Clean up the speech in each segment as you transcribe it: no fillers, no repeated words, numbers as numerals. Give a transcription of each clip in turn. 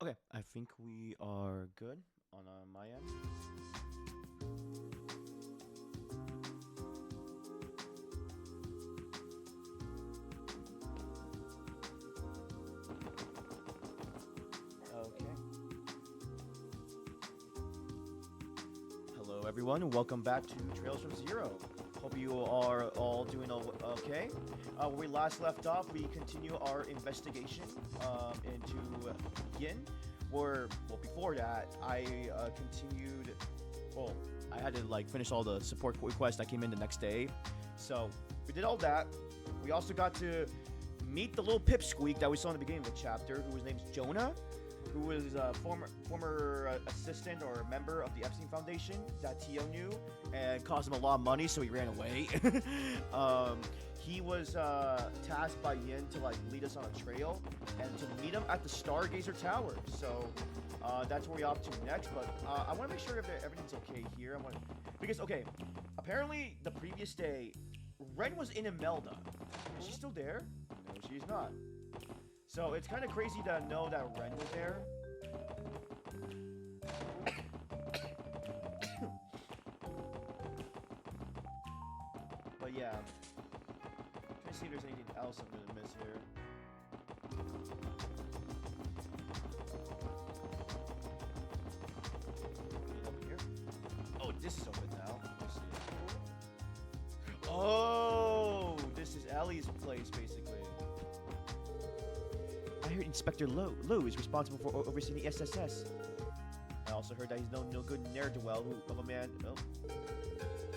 Okay, I think we are good on my end. Okay. Hello, everyone. Welcome back to Trails from Zero. Hope you are all doing okay. Where we last left off, we continue our investigation into Yin. Before that, I continued. Well, I had to finish all the support requests that came in the next day. So we did all that. We also got to meet the little pipsqueak that we saw in the beginning of the chapter, whose name's Jonah, who was a former assistant or a member of the Epstein Foundation that Tio knew and cost him a lot of money, so he ran away. He was tasked by Yin to lead us on a trail and to meet him at the Stargazer Tower. So that's where we're off to next. But I want to make sure if everything's okay here. Because apparently the previous day, Ren was in Imelda. Is she still there? No, she's not. So it's kind of crazy to know that Ren was there. But yeah, trying to see if there's anything else I'm gonna miss here. Anything over here? Oh, this is open now. Let's see. Oh, this is Ellie's place, basically. I heard Inspector Lowe is responsible for overseeing the SSS. I also heard that he's no good ne'er-do-well of a man. Oh,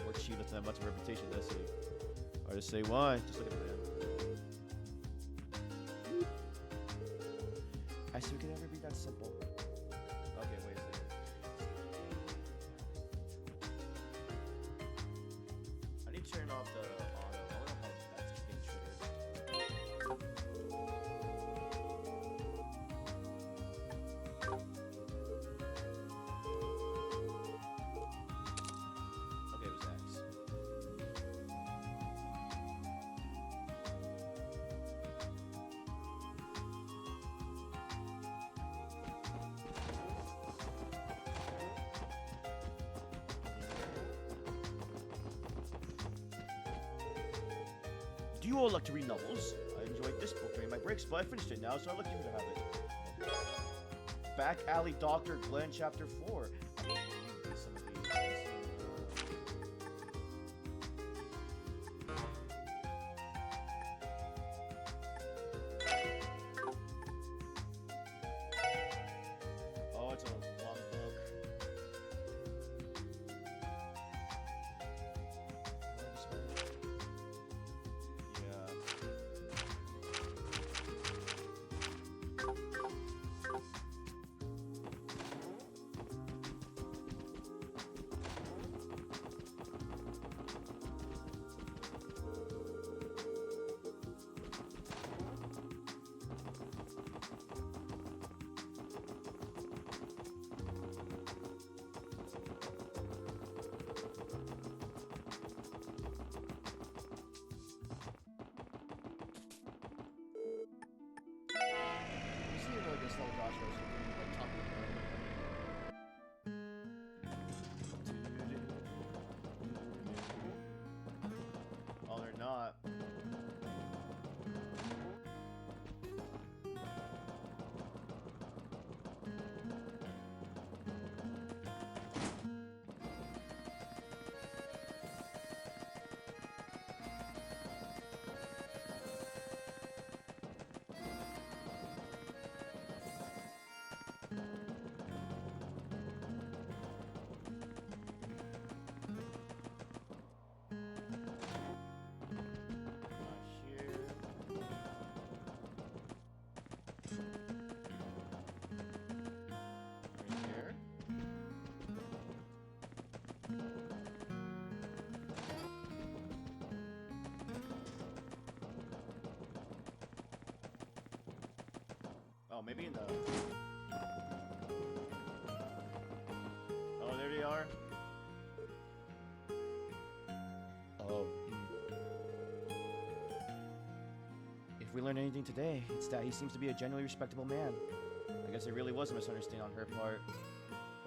poor Chief doesn't have much of a reputation, does he? Hard to say why. Just look at the man. I see it could never be that simple. Okay, wait a second. I need to turn off the auto. I wonder how that's being triggered. Okay, it was X. Do you all like to read novels? I enjoyed this book during my breaks, but I finished it now, so I'd like you to have it. Back Alley Dr. Glenn, Chapter 4. I mean, some of these. Oh, it's a long book. Yeah. You see like this little Josh or something top of the Oh, they're not. Not here. Right here. Oh, maybe in the... Oh, there they are. Oh. If we learn anything today, it's that he seems to be a genuinely respectable man. I guess it really was a misunderstanding on her part.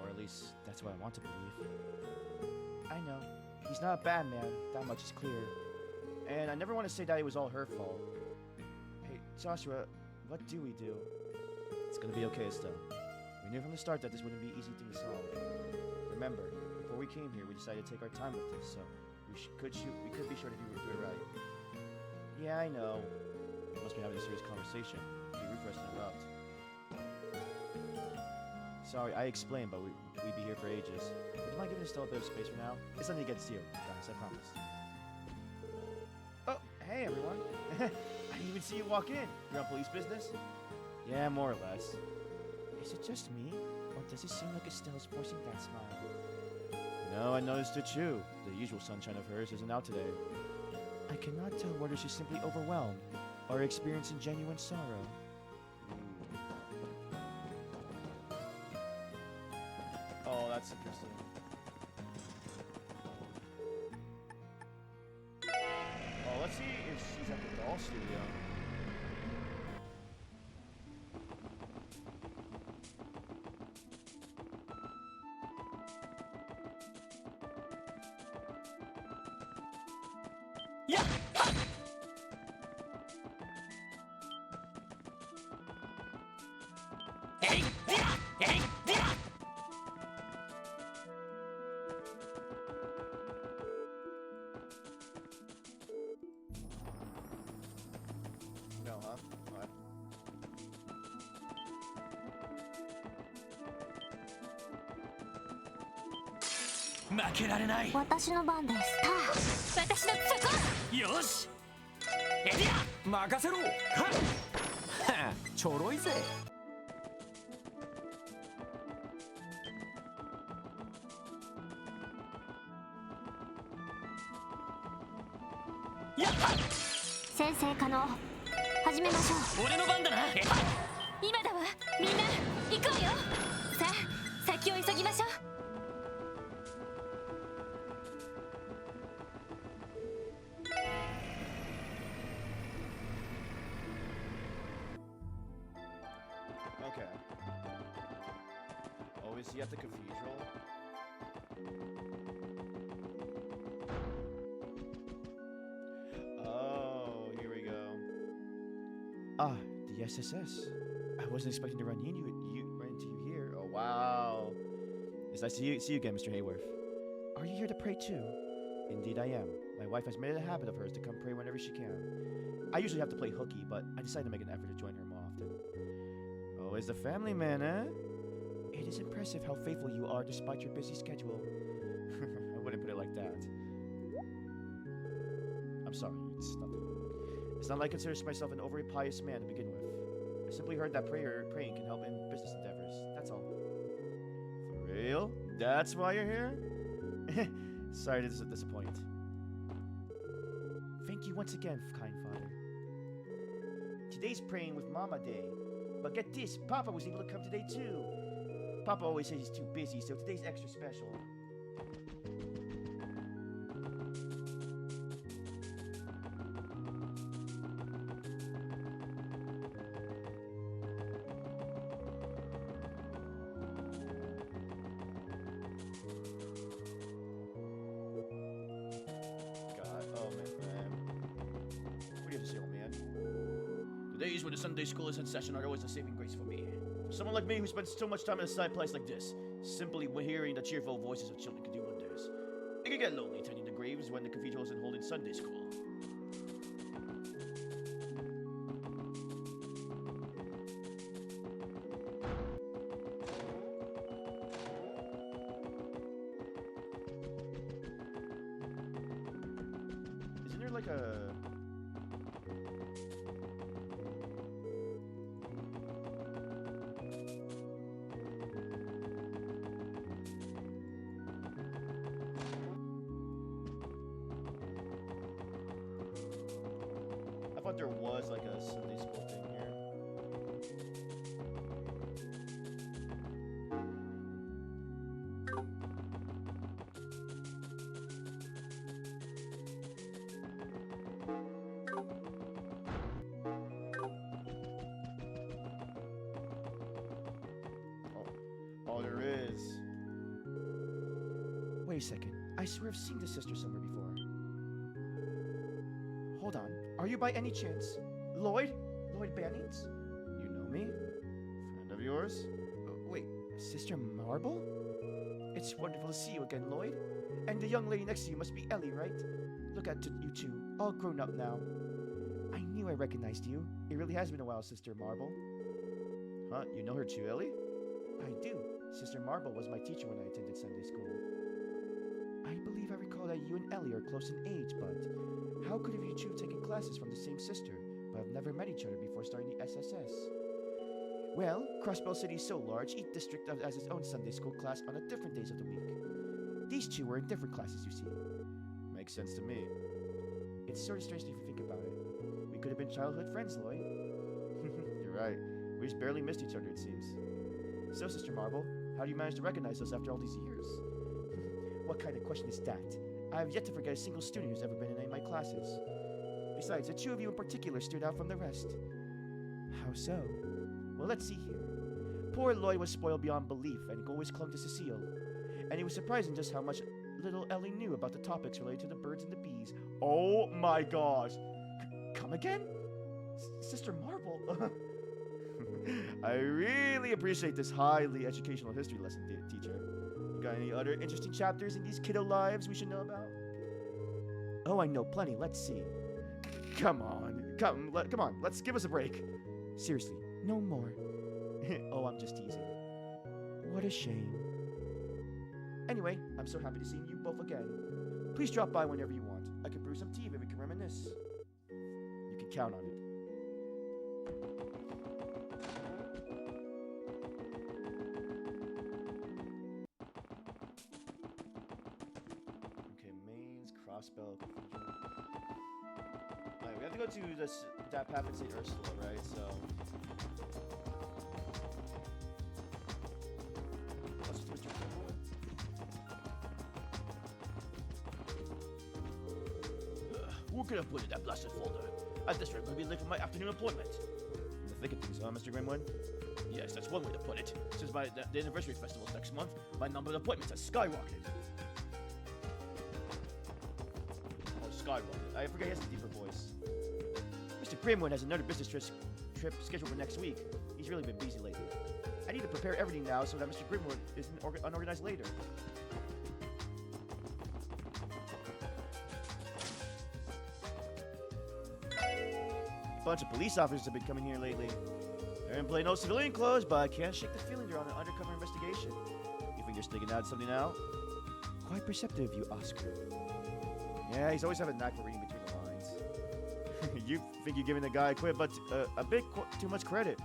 Or at least, that's what I want to believe. I know. He's not a bad man, that much is clear. And I never want to say that it was all her fault. Hey, Joshua, what do we do? It's gonna be okay, Estelle. We knew from the start that this wouldn't be an easy thing to solve. Remember, before we came here, we decided to take our time with this, so we could be sure to do it right. Yeah, I know. We must be having a serious conversation. It'd be rude for us to interrupt. Sorry, I explained, but we'd be here for ages. Would you mind giving Estelle a bit of space for now? It's nothing against you, guys, I promise. Oh, hey everyone. I didn't even see you walk in. You're on police business? Yeah, more or less. Is it just me? Or does it seem like Estelle's forcing that smile? No, I noticed it too. The usual sunshine of hers isn't out today. I cannot tell whether she's simply overwhelmed or experiencing genuine sorrow. Oh, that's interesting. Oh, let's see if she's at the doll studio. Yeah. Hey, hey, No, huh? What? 負けられない。私の番です。私のそこ。よし。エリア、任せろ。はっ。はあ、ちょろいぜ。やっ。先生可能。始めましょう。俺の番だな。今だわ。みんな行こうよ。さあ、先を急ぎましょう。Okay. Oh, is he at the cathedral? Oh, here we go. Ah, the SSS. I wasn't expecting to run into you here. Oh, wow. It's nice to see you again, Mr. Hayworth. Are you here to pray too? Indeed I am. My wife has made it a habit of hers to come pray whenever she can. I usually have to play hooky, but I decided to make an effort to join her more often. Always the family man, eh? It is impressive how faithful you are despite your busy schedule. I wouldn't put it like that. I'm sorry, it's nothing. It's not like I consider myself an overly pious man to begin with. I simply heard that praying can help in business endeavors, that's all. For real? That's why you're here? Sorry to disappoint. Thank you once again, kind father. Today's praying with Mama Day. But get this, Papa was able to come today too. Papa always says he's too busy, so today's extra special. God, oh man. What do you have to say, old man? The days when the Sunday school is in session are always a saving grace for me. For someone like me who spends so much time in a side place like this, simply hearing the cheerful voices of children can do wonders. It can get lonely tending the graves when the cathedral isn't holding Sunday school. Isn't there like a... I thought there was like a Sunday school thing here. a second. I swear I've seen this sister somewhere before. Hold on. Are you by any chance Lloyd? Lloyd Bannings? You know me? Friend of yours? Wait, Sister Marble? It's wonderful to see you again, Lloyd. And the young lady next to you must be Ellie, right? Look at you two, all grown up now. I knew I recognized you. It really has been a while, Sister Marble. Huh? You know her too, Ellie? I do. Sister Marble was my teacher when I attended Sunday school. I believe I recall that you and Ellie are close in age, but how could have you two taken classes from the same sister, but have never met each other before starting the SSS? Well, Crossbell City is so large, each district has its own Sunday school class on different days of the week. These two were in different classes, you see. Makes sense to me. It's sort of strange if you think about it. We could have been childhood friends, Lloyd. You're right. We just barely missed each other, it seems. So, Sister Marble, how do you manage to recognize us after all these years? What kind of question is that? I have yet to forget a single student who's ever been in any of my classes. Besides, the two of you in particular stood out from the rest. How so? Well, let's see here. Poor Lloyd was spoiled beyond belief and always clung to Cecile. And it was surprising just how much little Ellie knew about the topics related to the birds and the bees. Oh my gosh! Come again? Sister Marble? I really appreciate this highly educational history lesson, teacher. You got any other interesting chapters in these kiddo lives we should know about? Oh, I know plenty. Let's see. Come on. Come on. Let's give us a break. Seriously, no more. Oh, I'm just teasing. What a shame. Anyway, I'm so happy to see you both again. Please drop by whenever you want. I can brew some tea and we can reminisce. You can count on it. Okay, Maine's Crossbell Cathedral. Alright, we have to go to that path in St. Ursula, right? So... let's switch your Where could I put in that blasted folder? At this rate, I'm going to be late for my afternoon appointment. You're thinking things, huh, Mr. Grimwood? Yes, that's one way to put it. Since the anniversary festival is next month, my number of appointments has skyrocketed. Oh, skyrocketed. I forget he has a deeper voice. Mr. Grimwood has another business trip scheduled for next week. He's really been busy lately. I need to prepare everything now so that Mr. Grimwood isn't unorganized later. A bunch of police officers have been coming here lately. They're in plain old civilian clothes, but I can't shake the feeling they're on an undercover investigation. You think you're sticking out something now? Quite perceptive of you, Oscar. Yeah, he's always had a knack for reading between the lines. You think you're giving the guy a bit too much credit.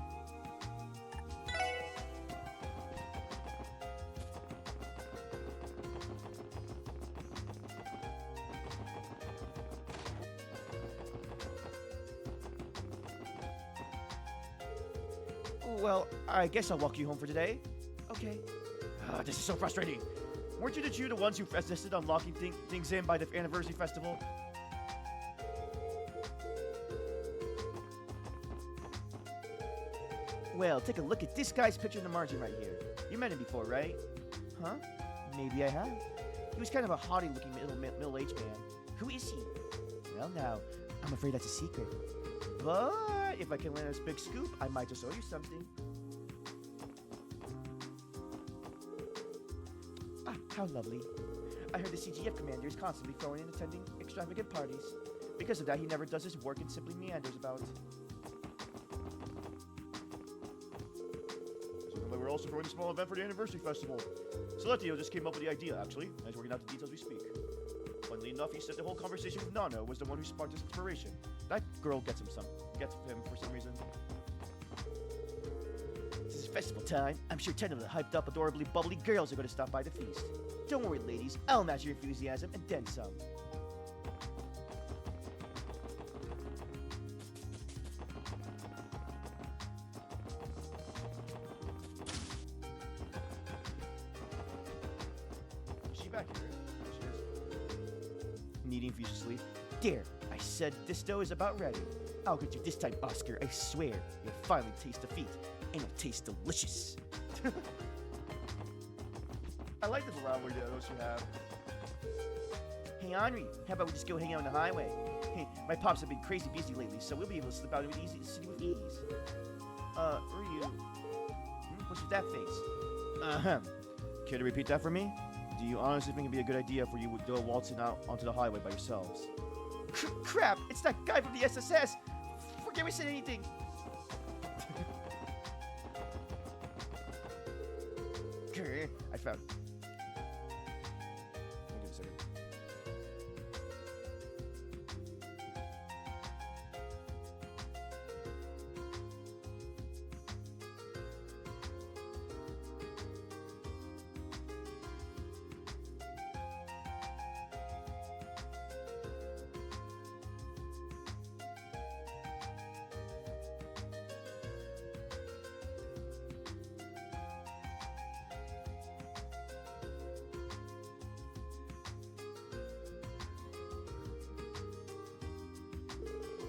Well, I guess I'll walk you home for today. Okay. This is so frustrating. Weren't you the two the ones who insisted on locking things in by the anniversary festival? Well, take a look at this guy's picture in the margin right here. You met him before, right? Huh? Maybe I have. He was kind of a haughty-looking middle-aged man. Who is he? Well, now, I'm afraid that's a secret. But if I can land this big scoop, I might just owe you something. Ah, how lovely. I heard the CGF commander is constantly throwing and attending extravagant parties. Because of that, he never does his work and simply meanders about. So we're also throwing a small event for the anniversary festival. Celestio just came up with the idea, actually, and he's working out the details as we speak. Funnily enough, he said the whole conversation with Nano was the one who sparked his inspiration. That girl gets him for some reason. This is festival time. I'm sure 10 of the hyped up, adorably bubbly girls are going to stop by the feast. Don't worry, ladies. I'll match your enthusiasm and then some. Is she back here? There she is. Kneading furiously. There, I said this dough is about ready. I'll get you this time, Oscar. I swear, you'll finally taste defeat, and it'll taste delicious. I like the rivalry that those two have. Hey, Henri, how about we just go hang out on the highway? Hey, my pops have been crazy busy lately, so we'll be able to slip out with easy, with ease. Ryu, what's with that face? Care to repeat that for me? Do you honestly think it'd be a good idea for you to go waltzing out onto the highway by yourselves? Crap! It's that guy from the SSS! Forget we said anything! I found it. Give me a second.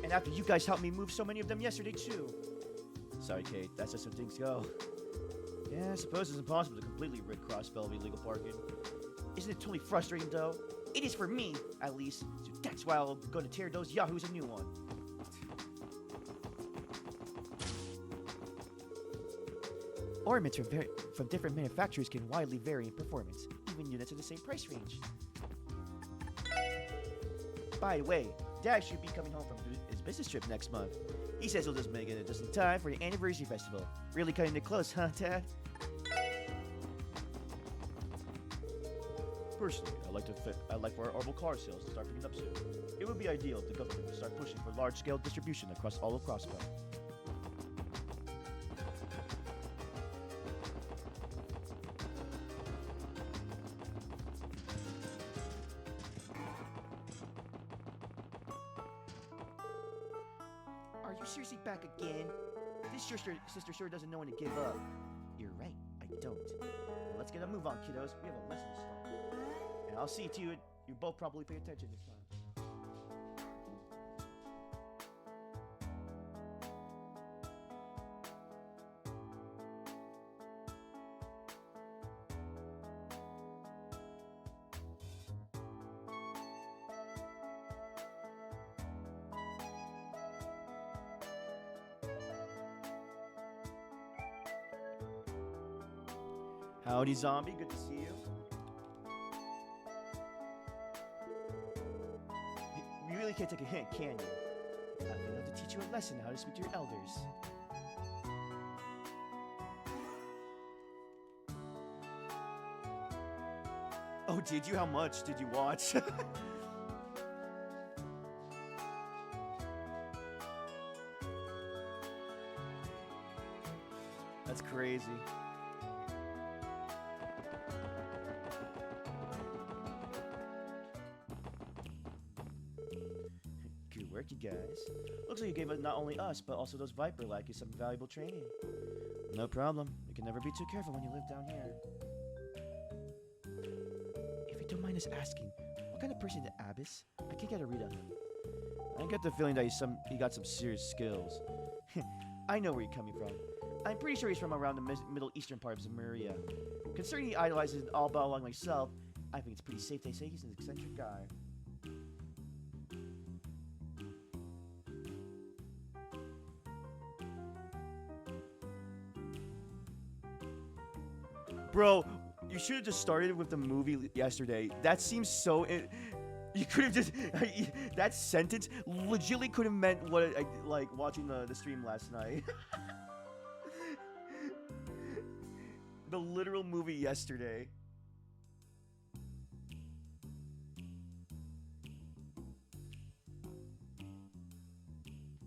And after you guys helped me move so many of them yesterday, too. Sorry, Kate. That's just how things go. Yeah, I suppose it's impossible to completely rid Crossbell of illegal parking. Isn't it totally frustrating, though? It is for me, at least. So that's why I'm going to tear those yahoos a new one. Ornaments from different manufacturers can widely vary in performance, even units in the same price range. By the way, Dad should be coming home from his business trip next month. He says he'll just make it just in time for the anniversary festival. Really cutting it close, huh, Dad? Personally, I'd like for our orbital car sales to start picking up soon. It would be ideal if the government would start pushing for large-scale distribution across all of Crossbell. Are you seriously back again? This sister sure doesn't know when to give up. You're right, I don't. Well, let's get a move on, kiddos. We have a lesson to start. And I'll see to you both probably pay attention this time. Howdy, zombie. Good to see you. You really can't take a hint, can you? I've been able to teach you a lesson on how to speak to your elders. Oh, did you? How much did you watch? That's crazy. Good work, you guys. Looks like you gave not only us, but also those Viper lackeys some valuable training. No problem. You can never be too careful when you live down here. If you don't mind us asking, what kind of person is Abbas? I can't get a read on him. I get the feeling that he got some serious skills. I know where you're coming from. I'm pretty sure he's from around the Middle Eastern part of Zemuria. Considering he idolizes Alba like myself, I think it's pretty safe to say he's an eccentric guy. Bro, you should have just started with the movie yesterday. That seems so... You could have just... that sentence legitimately could have meant what I like watching the stream last night. The literal movie yesterday.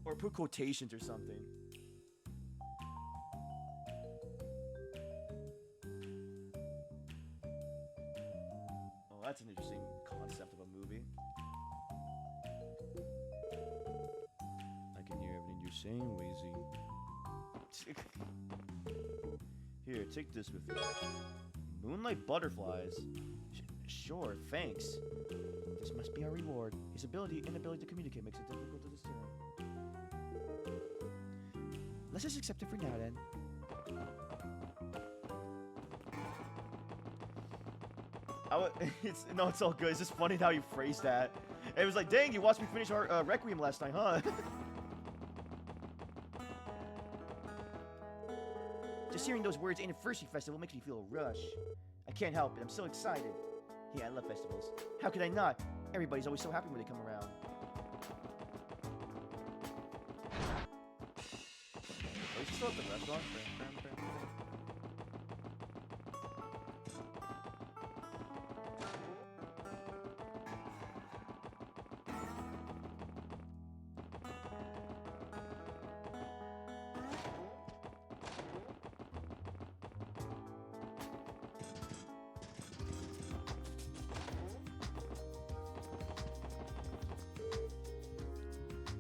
Or put quotations or something. Oh, that's an interesting concept of a movie. I can hear everything you're saying, Wazy. Here, take this with you. Moonlight butterflies. Sure, thanks. This must be our reward. His inability to communicate makes it difficult to discern. Let's just accept it for now, then. No, it's all good. It's just funny how you phrased that. It was like, dang, you watched me finish our Requiem last night, huh? Just hearing those words Anniversary Festival makes me feel a rush. I can't help it. I'm so excited. Yeah, I love festivals. How could I not? Everybody's always so happy when they come around. Oh, is he still at the restaurant?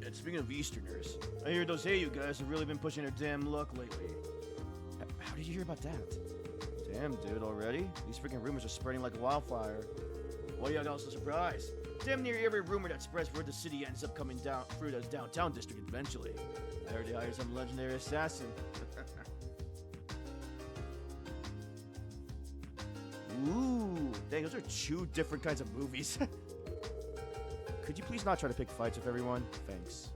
And speaking of Easterners, I hear those Heiau guys have really been pushing their damn luck lately. How did you hear about that? Damn, dude, already? These freaking rumors are spreading like wildfire. Well, yeah, that was a surprise. Damn near every rumor that spreads through the city ends up coming down through the downtown district eventually. I heard they hired some legendary assassin. Ooh, dang, those are two different kinds of movies. Could you please not try to pick fights with everyone? Thanks.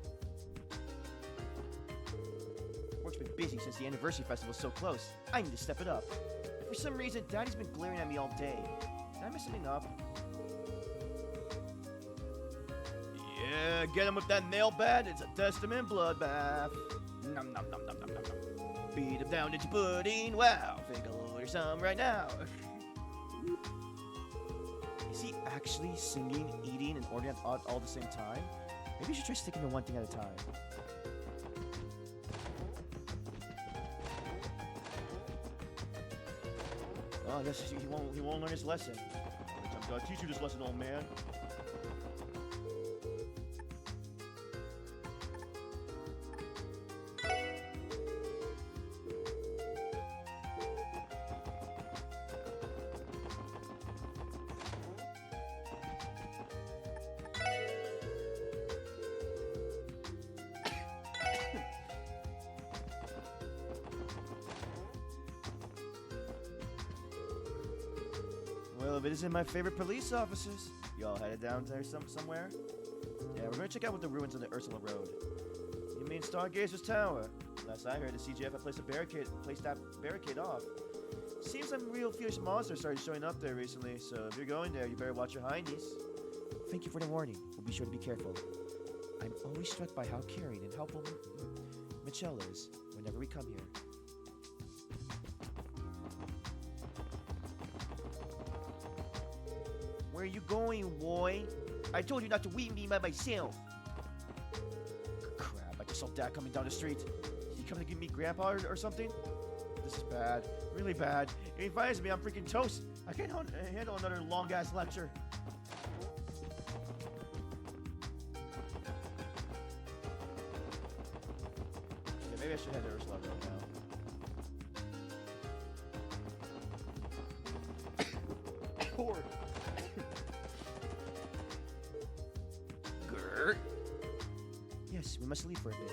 Work's been busy since the Anniversary Festival's so close. I need to step it up. For some reason, Daddy's been glaring at me all day. Did I mess something up? Yeah, get him with that nail bat. It's a testament bloodbath. Nom nom nom nom nom nom nom. Beat him down into pudding. Wow, think I'll order some right now. Is he actually singing, eating, and ordering all at the same time? Maybe you should try sticking to one thing at a time. Oh, I guess he won't learn his lesson. I'm gonna teach you this lesson, old man. Well, if it isn't my favorite police officers, y'all headed down there somewhere? Yeah, we're gonna check out what the ruins of the Ursula Road. You mean Stargazer's Tower? Last I heard, the CGF had placed that barricade off. Seems some real fierce monsters started showing up there recently, so if you're going there, you better watch your hindies. Thank you for the warning. We'll be sure to be careful. I'm always struck by how caring and helpful Michelle is whenever we come here. Where are you going, boy? I told you not to weed me by myself. Crap, I just saw Dad coming down the street. Is he coming to give me Grandpa or something? This is bad. Really bad. If he finds me, I'm freaking toast. I can't handle another long-ass lecture. Yeah, maybe I should head to Ursula Road now. Cord. Grr. Yes, we must leave for a bit.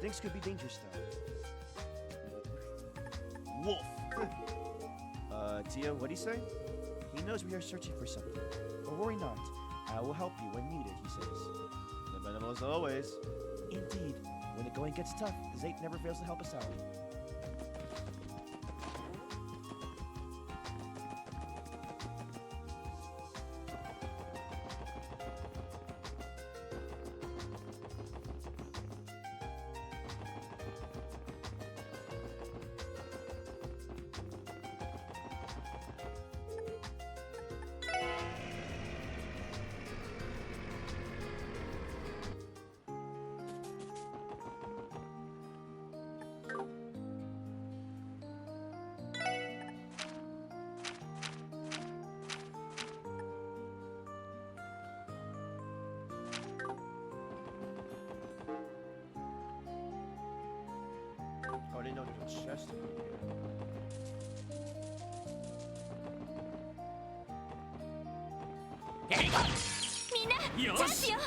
Things could be dangerous though. Wolf. Tia, what'd he say? He knows we are searching for something. But worry not. I will help you when needed, he says. Dependable as always. Indeed. When the going gets tough, Zate never fails to help us out. Oh, I didn't know there was a chest over here.みんなチャンスよ。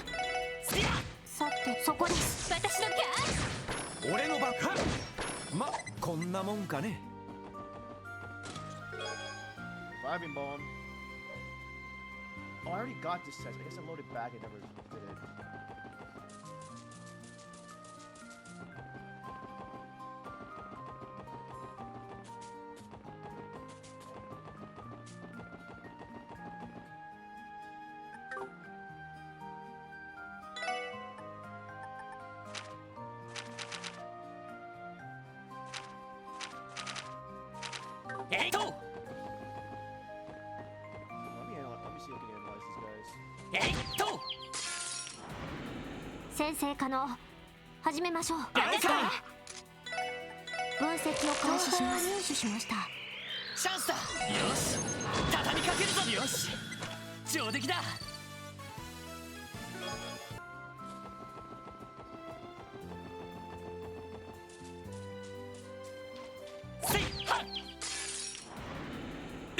さてそこです。私のキャー。俺のバカ。ま、こんなもんかね。Vibing bomb. Oh, I already got this test. I guess I loaded back and never did it. Let me see if I can analyze these guys. 先生可能始めましょう。分析を開始します。入手しました。チャンスだ。よし畳みかけるぞ。よし上出来だ。せいはっ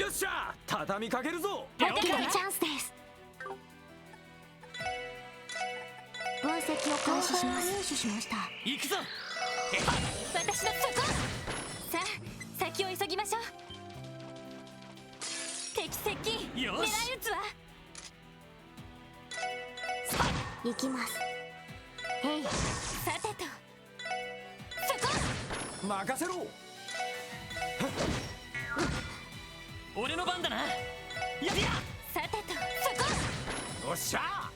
よっしゃ畳みかけるぞ。持ってきたチャンスです。分析を開始します。入手しました。行くぞ。私のそこ。さあ先を急ぎましょう。敵接近。よし狙い撃つわ。行きます。へい。さてとそこ。任せろ。俺の番だな。やってや。さてとそこ。おっしゃ。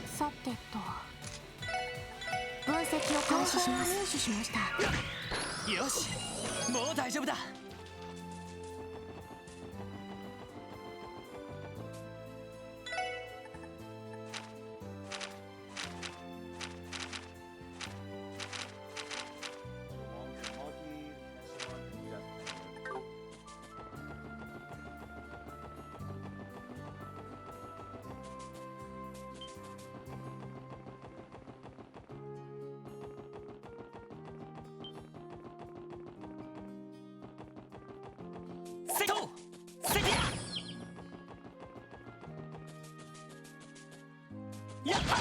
さてと分析を開始します。入手しました。よしもう大丈夫だ。せとせてやった。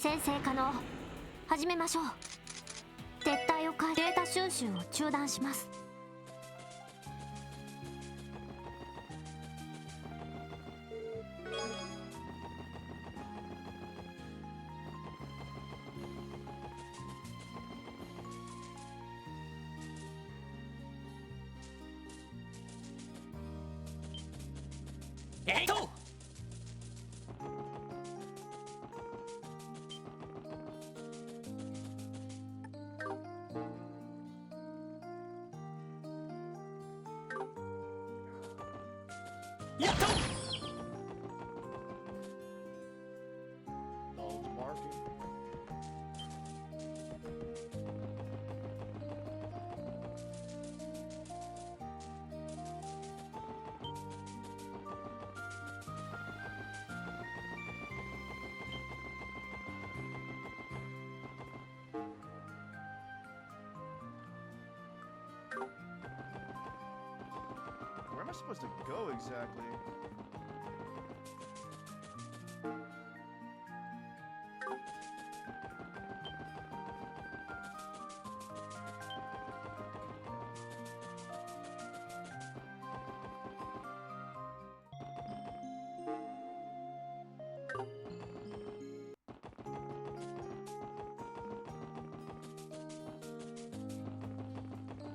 先生可能始めましょう。撤退をデータ収集を中断します。えいとやった。Knowledge marking. Where am I supposed to go exactly?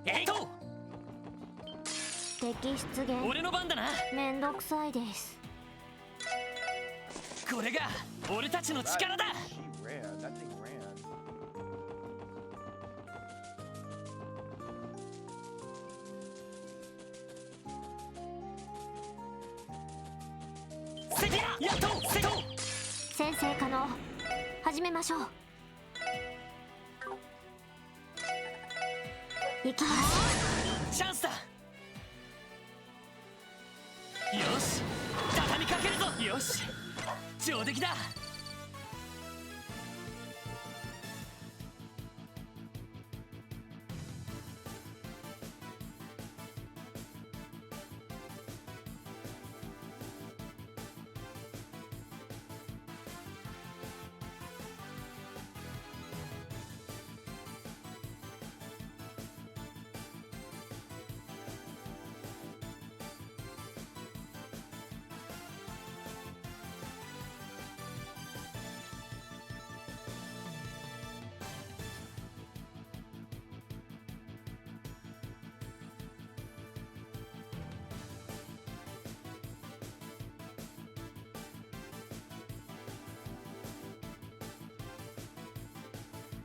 えいと敵出現。俺の番だな。めんどくさいです。これが俺たちの力だ。 She ran. That thing ran. せてややっとせと先生可能始めましょう。行きます。チャンスだ。よし畳みかけるぞ。よし上出来だ。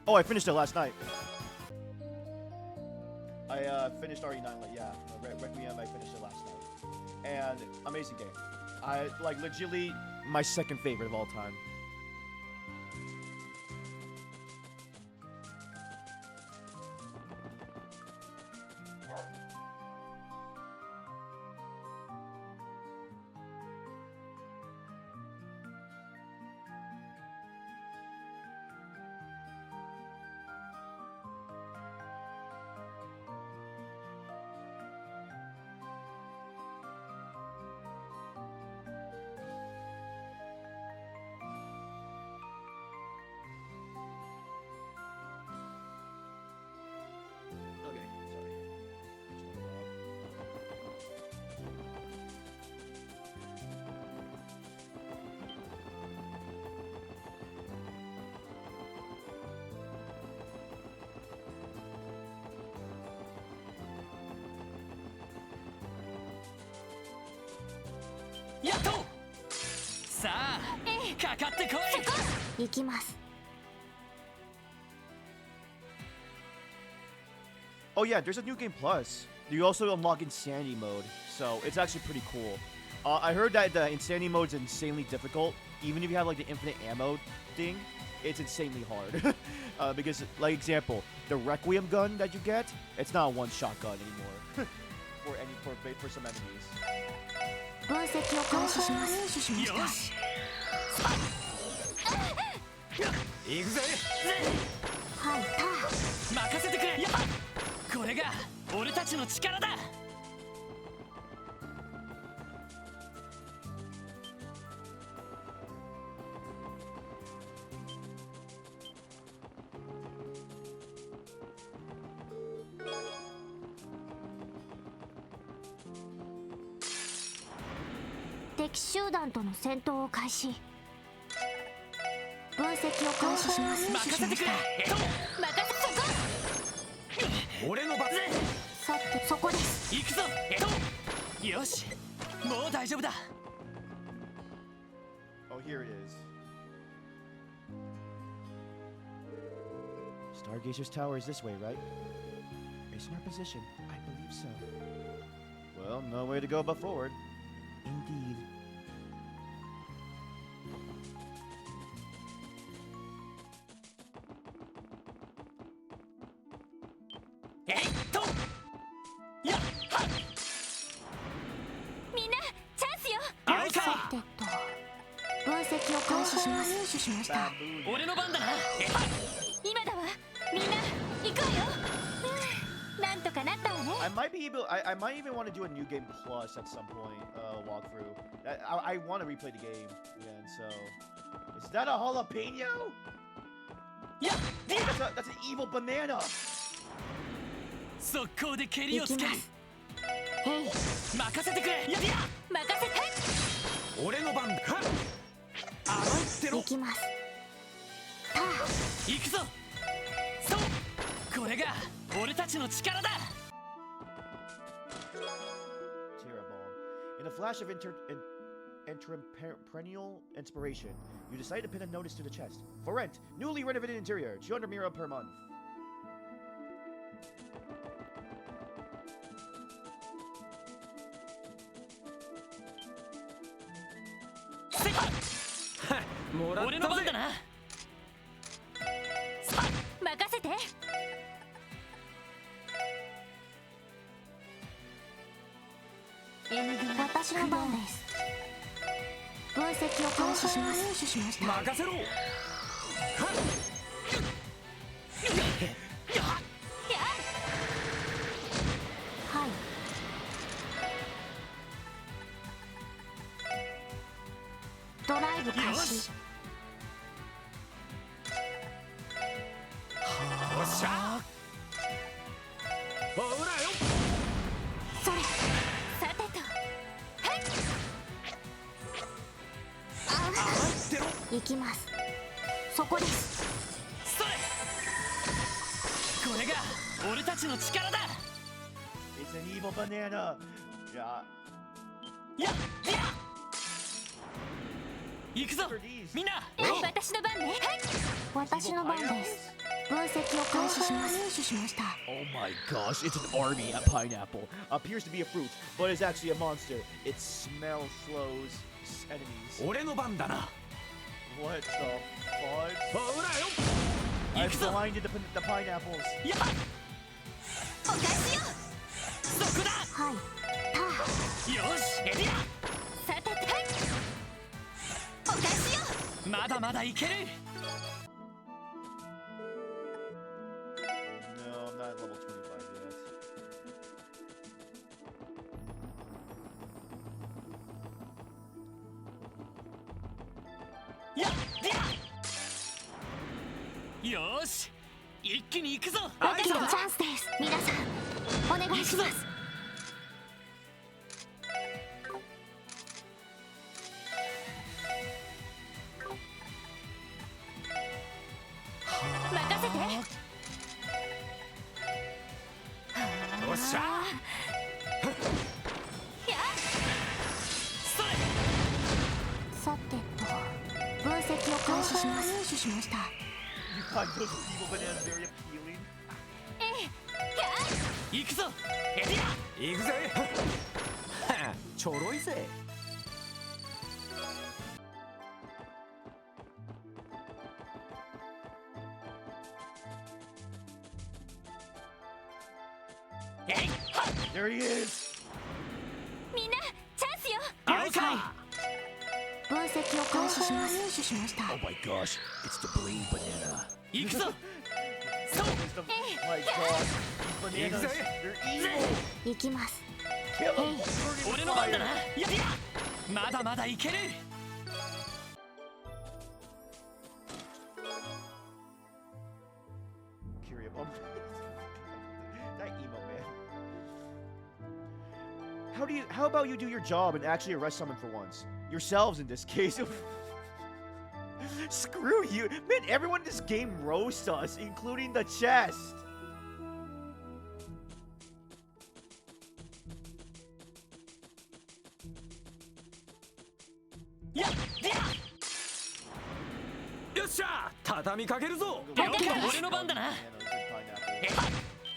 Oh, I finished it last night. I finished RE9, yeah. Requiem, I finished it last night. And amazing game. I like legitimately my second favorite of all time. Oh yeah, there's a new game plus. You also unlock Insanity mode, so it's actually pretty cool. I heard that the Insanity mode is insanely difficult. Even if you have like the infinite ammo thing, it's insanely hard. Because, like example, the Requiem gun that you get, it's not a one-shot gun anymore for some enemies. 分析を開始します。よし。行くぜ。はい、ター。任せてくれ。これが俺たちの力だ。敵集団との戦闘を開始。分析を開始します。任せてくれ。俺の番。さてそこです。行くぞ。よし、もう大丈夫だ。Oh, here it is. Stargazer's tower is this way, right? It's in our position. I believe so. Well, no way to go but forward. Indeed. I might even want to do a new game plus at some point, walkthrough. I want to replay the game again, so... Is that a jalapeno? Yeah! That's an evil banana! 速攻で蹴りをつける。任せてくれ。任せて。俺の番だ。甘いってろ。行きます。行くぞ。そう。これが俺たちの力だ。In a flash of perennial inspiration, you decide to pin a notice to the chest. For rent, newly renovated interior, 200 mira per month.ドライブ開始。おっしゃ。ほらよ。それ。さてと。行きます。そこです。それ。これが俺たちの力だ。It's an evil banana. Yeah. 行くぞ。みんな。私の番ね。私の番です。分析を開始します。入手しました。 Oh my gosh, it's an army at pineapple. Appears to be a fruit, but is actually a monster. It smell slows enemies. 俺の番だな。 What the fudge? ほらよ。 I 行くぞ。 blinded the pineapples. やっ。お返しよ。そこだ。はいよしエリア。さてはいお返しよ。まだまだいける。 No, I'm not at level 25 yet. やっよーし一気に行くぞ。私のチャンスです。皆さんお願いします。任せて。よっしゃ。やそれ。さてと分析を開始します。入手しました。 You find those evil bananas very appealing. 行くぞエリア。行くぜ。ちょろいぜ。 There he is. みんなチャンスよ。了解。分析を開始します。入手しました。 Oh my gosh, it's the blade banana. 行くぞ。 It's the, my gosh, these bananas, they're evil. 行きます。 Kill him. Burn him 俺 with の番だ fire. な。やりや。まだまだいける。 Kiribum. That emo man. How about you do your job and actually arrest someone for once? Yourselves in this case. Screw you. Man, everyone in this game roasts us, including the chest. Ya! Yossha! 畳みかけるぞ。俺の番だな。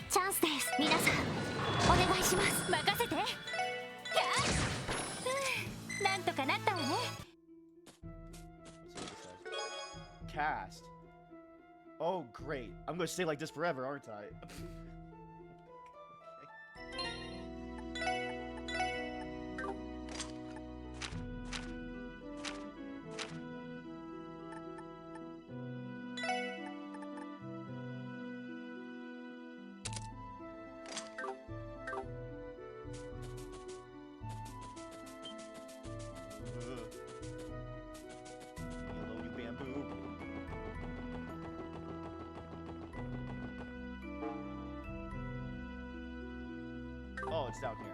チャンスです。皆さんお願いします。任せて。なんとかなったわね。 Cast. Oh, great. I'm gonna stay like this forever, aren't I? Yellow, you bamboo. Oh, it's down here.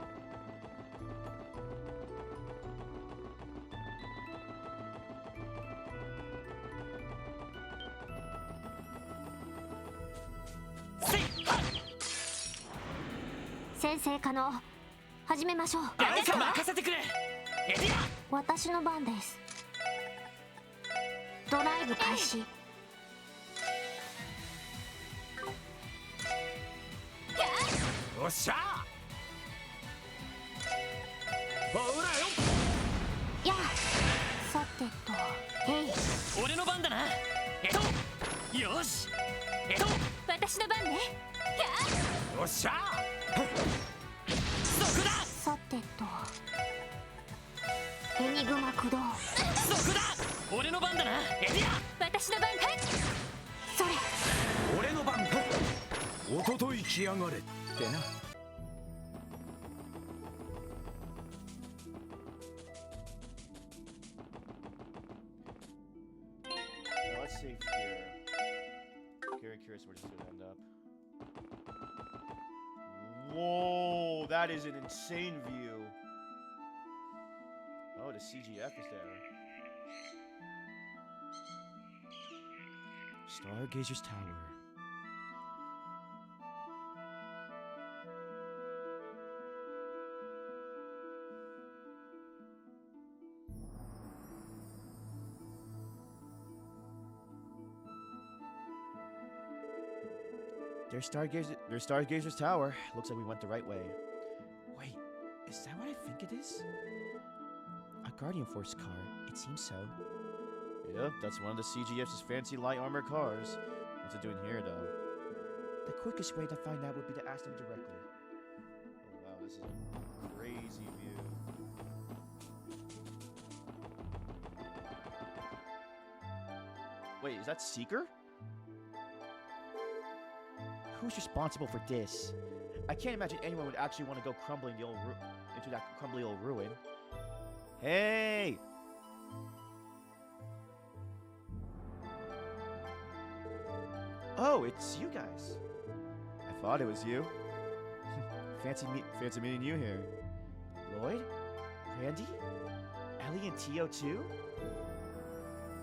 Say, ha! 先生可能。始めましょう。任せてくれ。エリア。私の番です。ドライブ開始。よっしゃ。ほらよ。やあ。さてと。へい。俺の番だな。よし。私の番ね。よっしゃ。そこだ。さてと。エニグマ駆動。そこだ。俺の番だな。エリア。私の番。はい。それ。俺の番。おととい来やがれってな。Now let's save here. Very curious where this is gonna end up. Whoa, that is an insane view. Oh, the CGF is there. Stargazer's Tower. There's Stargazer's tower. Looks like we went the right way. Wait, is that what I think it is? A Guardian Force car. It seems so. Yep, that's one of the CGF's fancy light armor cars. What's it doing here, though? The quickest way to find out would be to ask them directly. Oh, wow, this is a crazy view. Wait, is that Seeker? Who's responsible for this? I can't imagine anyone would actually want to go crumbling the old into that crumbly old ruin. Hey! Oh, it's you guys. I thought it was you. fancy meeting you here. Lloyd? Randy? Ellie and Tio too?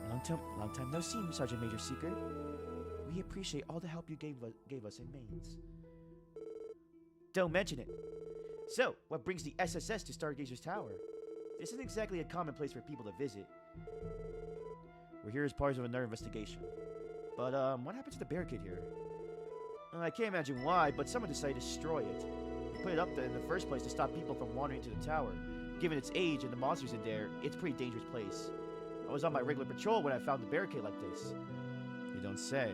Long time no see, Sergeant Major Seeker. We appreciate all the help you gave us in Mainz. Don't mention it. So, what brings the SSS to Stargazer's Tower? This isn't exactly a common place for people to visit. We're here as part of another investigation. But, what happened to the barricade here? I can't imagine why, but someone decided to destroy it. They put it up there in the first place to stop people from wandering into the tower. Given its age and the monsters in there, it's a pretty dangerous place. I was on my regular patrol when I found the barricade like this. You don't say.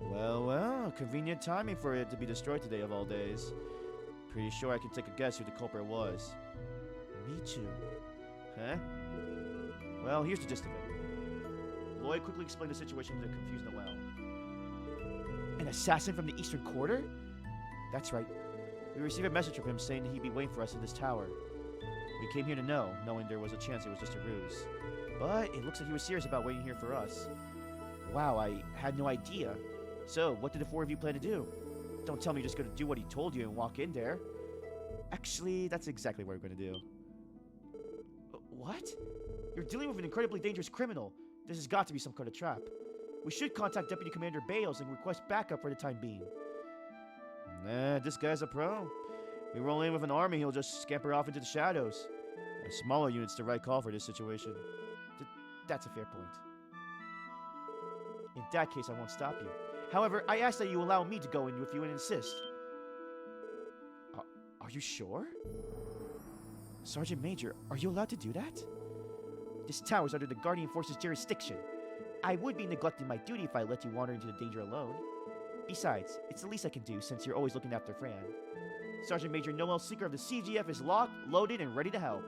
Well, convenient timing for it to be destroyed today of all days. Pretty sure I can take a guess who the culprit was. Me too. Huh? Well, here's the gist of it. Lloyd quickly explained the situation to confuse Noel. An assassin from the Eastern Quarter? That's right. We received a message from him saying that he'd be waiting for us in this tower. We came here to know, knowing there was a chance it was just a ruse. But it looks like he was serious about waiting here for us. Wow, I had no idea. So, what did the four of you plan to do? Don't tell me you're just going to do what he told you and walk in there. Actually, that's exactly what we're going to do. What? You're dealing with an incredibly dangerous criminal. This has got to be some kind of trap. We should contact Deputy Commander Bales and request backup for the time being. Nah, this guy's a pro. We roll in with an army, he'll just scamper off into the shadows. A smaller unit's the right call for this situation. That's a fair point. In that case, I won't stop you. However, I ask that you allow me to go in with you and insist. Are you sure? Sergeant Major, are you allowed to do that? This tower's under the Guardian Force's jurisdiction. I would be neglecting my duty if I let you wander into the danger alone. Besides, it's the least I can do since you're always looking after Fran. Sergeant Major Noel Seeker of the CGF is locked, loaded, and ready to help.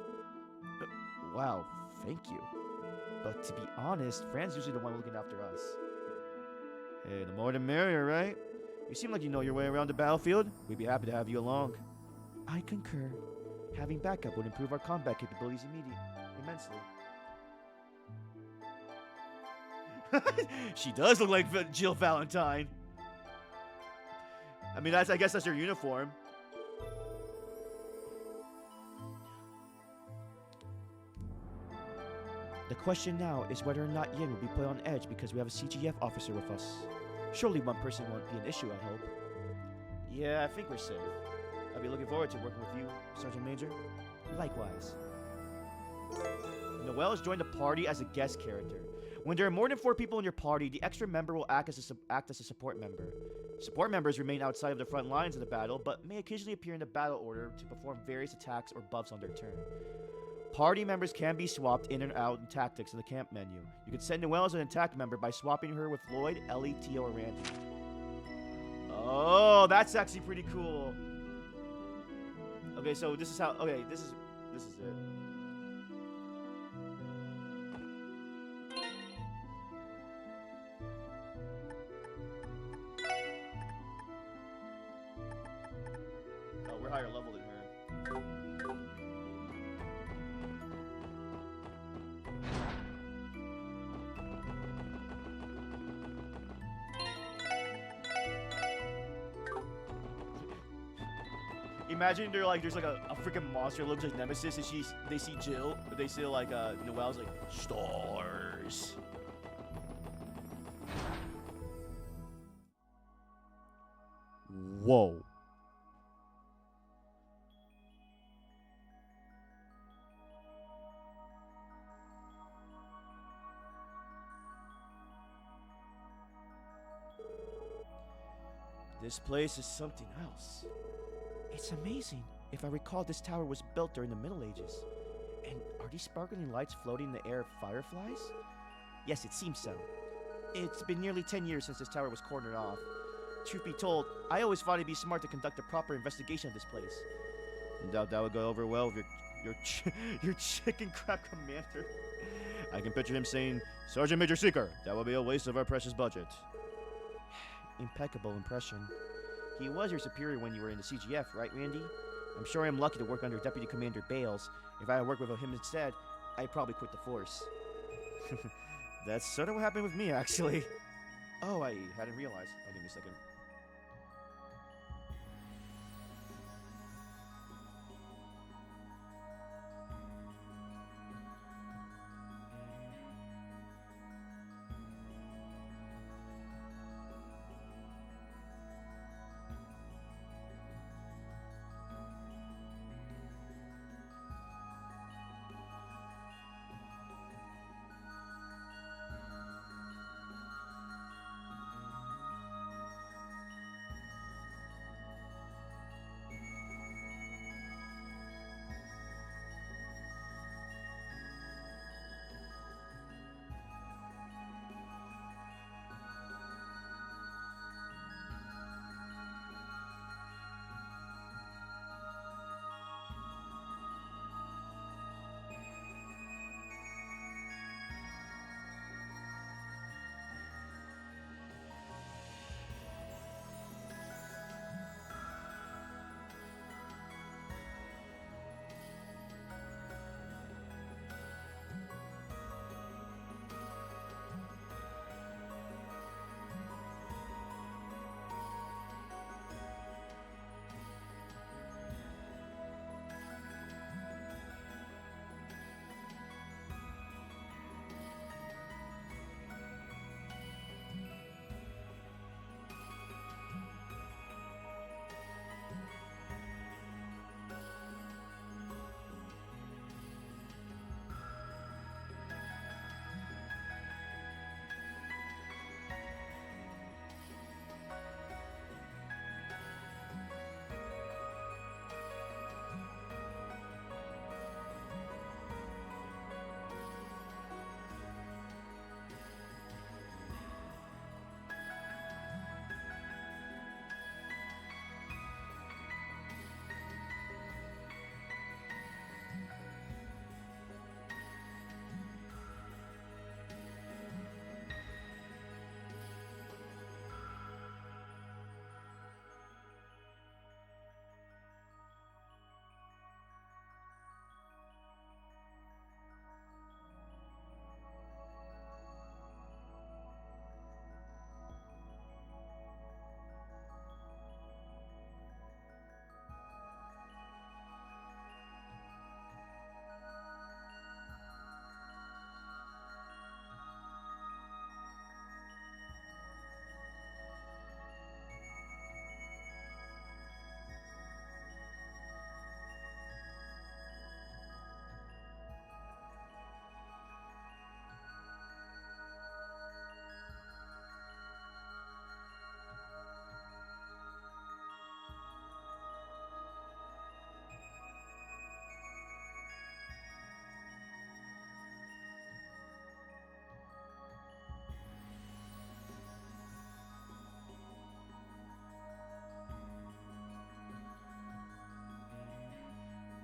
Wow, thank you. But to be honest, Fran's usually the one looking after us. Hey, the more the merrier, right? You seem like you know your way around the battlefield. We'd be happy to have you along. I concur. Having backup would improve our combat capabilities immensely. She does look like Jill Valentine. I mean, I guess that's her uniform. The question now is whether or not Yin will be put on edge because we have a CGF officer with us. Surely one person won't be an issue, I hope. Yeah, I think we're safe. I'll be looking forward to working with you, Sergeant Major. Likewise. Noel has joined the party as a guest character. When there are more than 4 people in your party, the extra member will act as a support member. Support members remain outside of the front lines of the battle, but may occasionally appear in the battle order to perform various attacks or buffs on their turn. Party members can be swapped in and out in tactics in the camp menu. You can send Noelle as an attack member by swapping her with Lloyd, Ellie, Tio, or Randy. Oh, that's actually pretty cool. Okay, so this is how. Okay, this is it. Oh, we're higher level than her. Imagine there's like a freaking monster that looks like Nemesis, and they see Jill, but they see like Noelle's like stars. Whoa. This place is something else. It's amazing. If I recall, this tower was built during the Middle Ages. And are these sparkling lights floating in the air fireflies? Yes, it seems so. It's been nearly 10 years since this tower was cornered off. Truth be told, I always thought it'd be smart to conduct a proper investigation of this place. I doubt that would go over well with your chicken crab commander. I can picture him saying, "Sergeant Major Seeker, that would be a waste of our precious budget." Impeccable impression. He was your superior when you were in the CGF, right, Randy? I'm sure I'm lucky to work under Deputy Commander Bales. If I had worked with him instead, I'd probably quit the force. That's sort of what happened with me, actually. Oh, I hadn't realized. Oh, give me a second.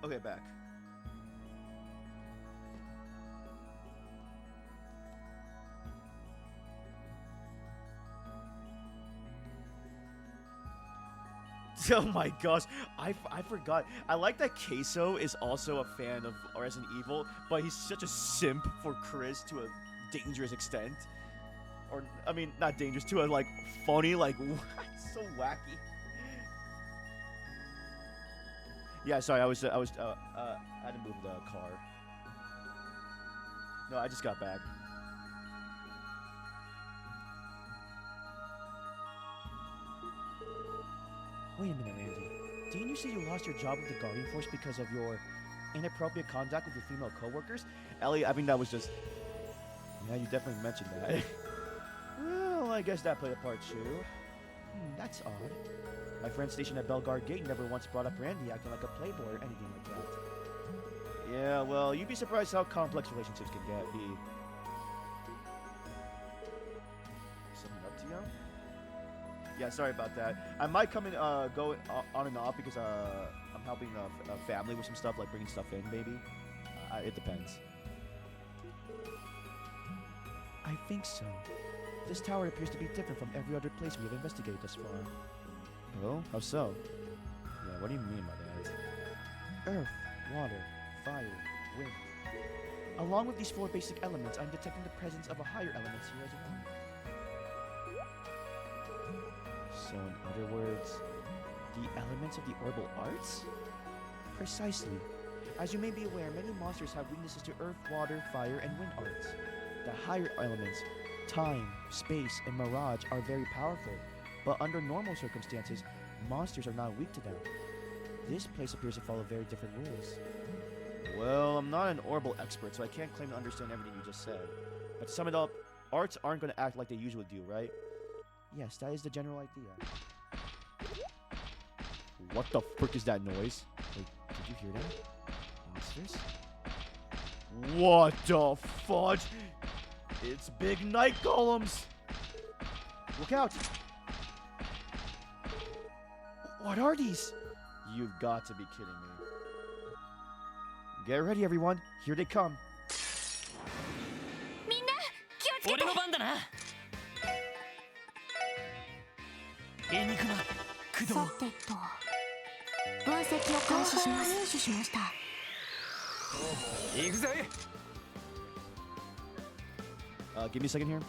Okay, back. Oh my gosh, I forgot. I like that Queso is also a fan of Resident Evil, but he's such a simp for Chris to a dangerous extent. Or, I mean, not dangerous, to a, like, funny, like, what? So wacky. Yeah, sorry, I had to move the car. No, I just got back. Wait a minute, Randy. Didn't you say you lost your job with the Guardian Force because of your inappropriate conduct with your female coworkers? Ellie, I mean, that was just... Yeah, you definitely mentioned that. Well, I guess that played a part too. That's odd. My friend stationed at Belgard Gate never once brought up Randy acting like a playboy or anything like that. Yeah, well, you'd be surprised how complex relationships can be. Something up to you? Yeah, sorry about that. I might come and go on and off because I'm helping a family with some stuff, like bringing stuff in, maybe. It depends. I think so. This tower appears to be different from every other place we have investigated thus far. Oh? How so? Yeah, what do you mean by that? Earth, water, fire, wind. Along with these 4 basic elements, I'm detecting the presence of a higher element here as well. So in other words, the elements of the Orbal Arts? Precisely. As you may be aware, many monsters have weaknesses to earth, water, fire, and wind arts. The higher elements, time, space, and mirage, are very powerful, but under normal circumstances, monsters are not weak to them. This place appears to follow very different rules. Well, I'm not an Orbal expert, so I can't claim to understand everything you just said. But to sum it up, arts aren't going to act like they usually do, right? Yes, that is the general idea. What the frick is that noise? Wait, did you hear that? Monsters? What the fudge? It's big night golems! Look out! What are these? You've got to be kidding me. Get ready, everyone. Here they come. みんな気をつけて。俺の番だな。エニグマ、駆動。さてと、分析を開始します。入手しました。行くぜ。Give me a second here.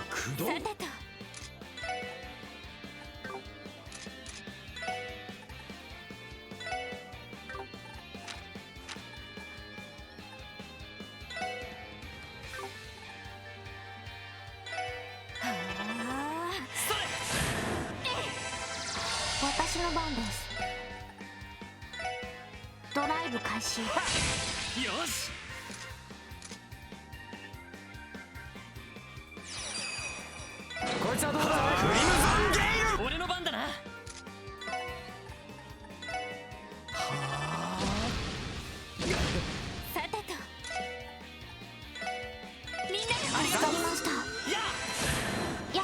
駆動。さてと。私の番です。ドライブ開始。よし。こいつはどうだ。クリムゾンゲイル。俺の番だな。はあ。さてと。みんなありがとうございました。やあ。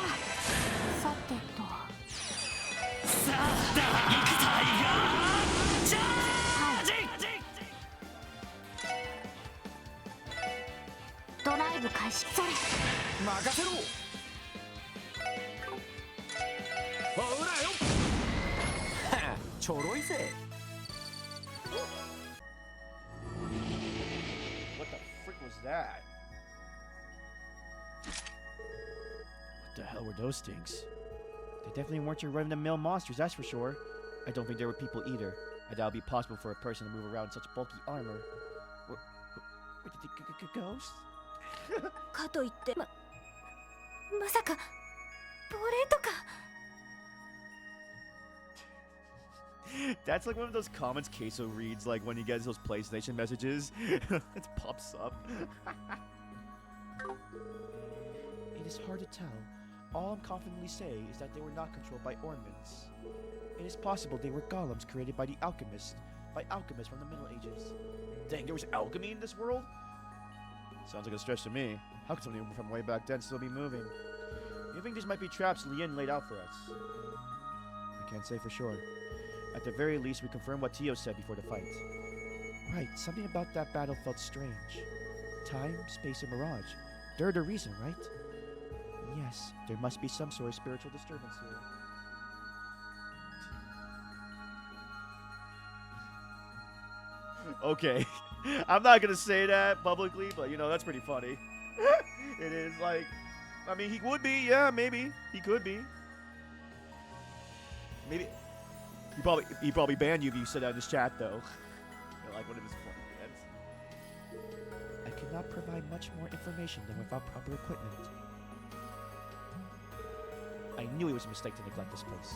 さてと。さあ、行くタイガー。チャージ。任せろ。ほらよ。はあ、ちょろいぜ。What the frick was that? What the hell were those things? They definitely weren't your run-of-the-mill monsters, that's for sure. I don't think they were people either. I doubt it would be possible for a person to move around in such bulky armor. Where did the ghost? かといってまさか亡霊とか。 That's like one of those comments Queso reads, like when he gets those PlayStation messages. It pops up. It is hard to tell. All I'm confidently saying is that they were not controlled by ornaments. It is possible they were golems created by alchemists from the Middle Ages. Dang, there was alchemy in this world? Sounds like a stretch to me. How could something from way back then still be moving? You think these might be traps Lien laid out for us? I can't say for sure. At the very least, we confirmed what Tio said before the fight. Right, something about that battle felt strange. Time, space, and mirage. They're the reason, right? Yes, there must be some sort of spiritual disturbance here. Okay, I'm not gonna say that publicly, but you know, that's pretty funny. It is like, I mean, he would be, yeah, maybe. He could be. Maybe. He probably banned you if you said that in his chat, though. You're like one of his friends. I cannot provide much more information than without proper equipment. I knew it was a mistake to neglect this place.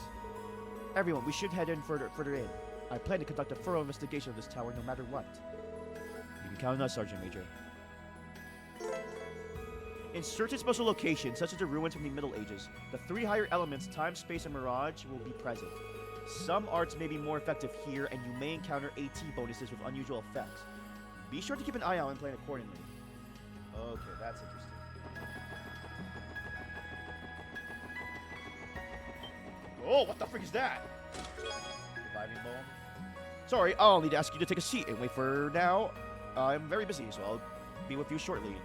Everyone, we should head in further in. I plan to conduct a thorough investigation of this tower no matter what. You can count on us, Sergeant Major. In certain special locations, such as the ruins from the Middle Ages, the three higher elements, time, space, and mirage, will be present. Some arts may be more effective here, and you may encounter AT bonuses with unusual effects. Be sure to keep an eye out and plan accordingly. Okay, that's interesting. Oh, what the frick is that? Reviving bomb. Sorry, I'll need to ask you to take a seat and wait for now. I'm very busy, so I'll be with you shortly.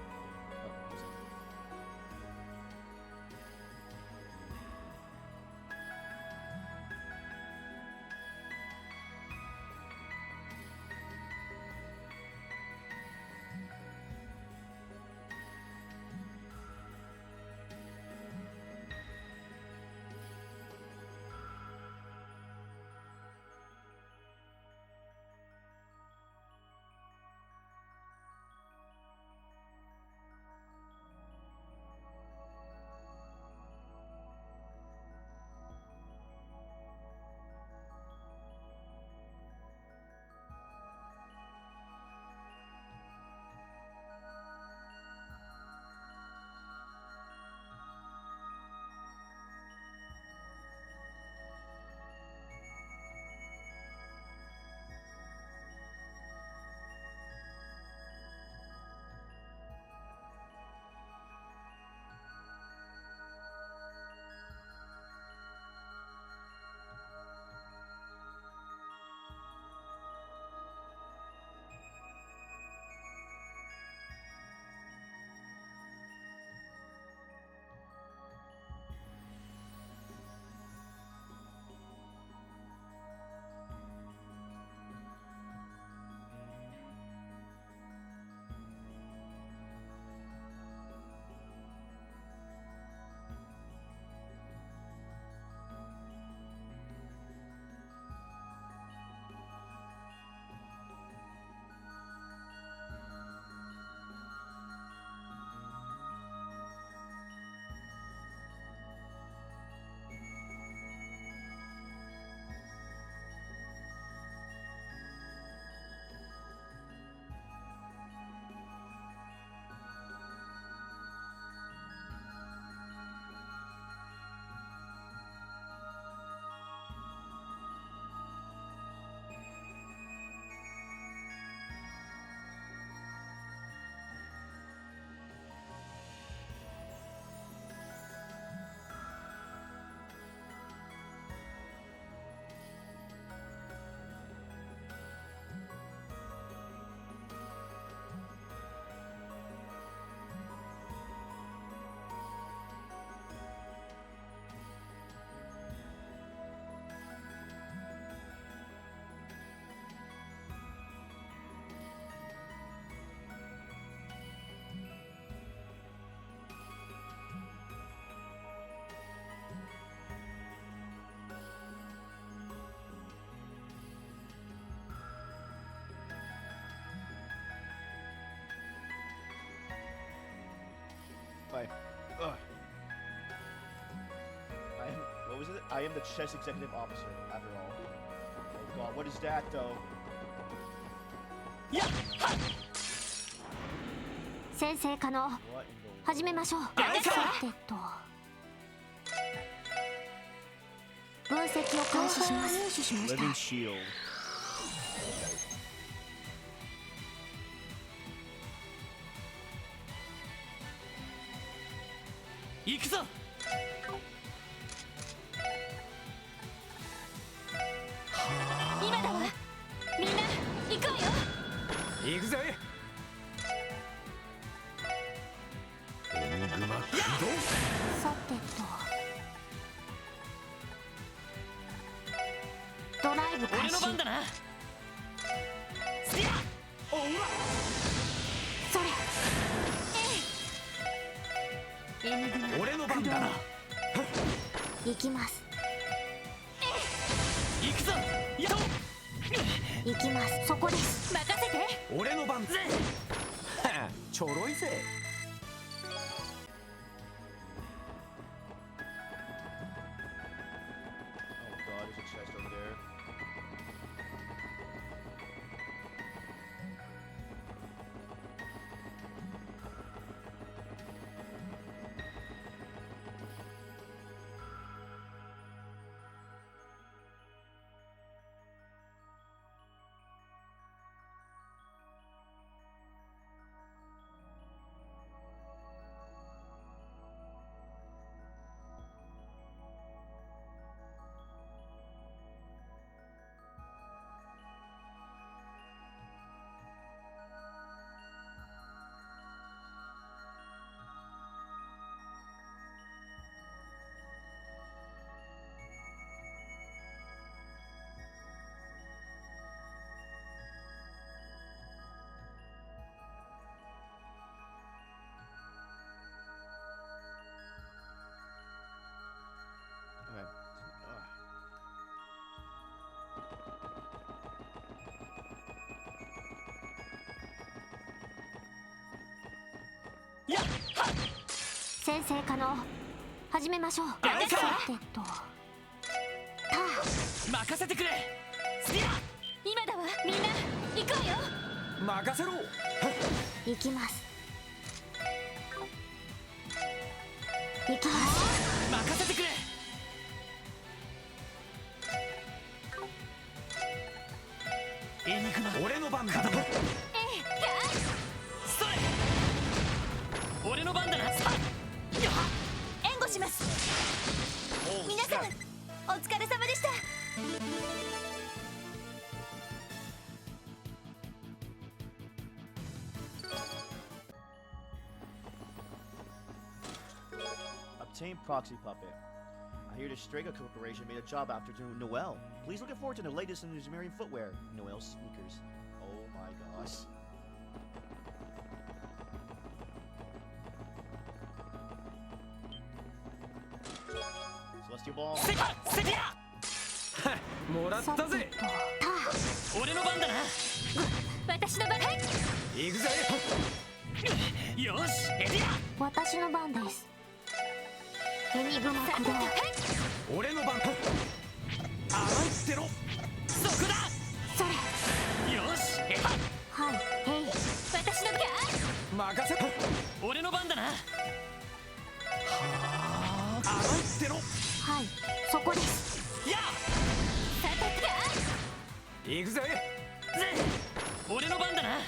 I am the chess executive officer, after all. Oh god, what is that though? やっはっ先生可能 What in the 始めましょう。やるかさてと分析を開始します。入手しました。 Living Shield. 行くぞ。今だわ。みんな行くわよ。行くぜ。エニグマ起動。さてとドライブ開始。俺の番だな。スティア。おうわ。それ。エニグマ俺の番だな。行きます。行くぞ。やっと。行きます。そこです。任せて。俺の番ぜ。はあ、ちょろいぜ。Oh god, there's a chest over there. Okay. Ugh. やっはっ。先生可能始めましょう。やるかさてと任せてくれ。スティ今だわ。みんな行くわよ。ア。任せろ。行きます。行きます。任せてくれ。エニグマ。俺の番だ。それ。俺の番だな。さあ。やっ。援護します。 Holy 皆さん crap. お疲れ様でした。 Obtain proxy puppet. I hear the Strega Corporation made a job after Noel. Please looking forward to the latest in Sumerian footwear. Noel sneakers. Oh my gosh. Celestial Ball. セパセティア。もらったぜ。俺の番だな。私の番。行くぜ。よし、エディア。私の番です。エニグマ起動。俺の番。甘いってろ。そこだ。それ。よし、エパ。はい。へい。私の番。任せ。俺の番だな。はあ。甘いってろ。はい。そこです。や。さてと行くぜ。俺の番だな。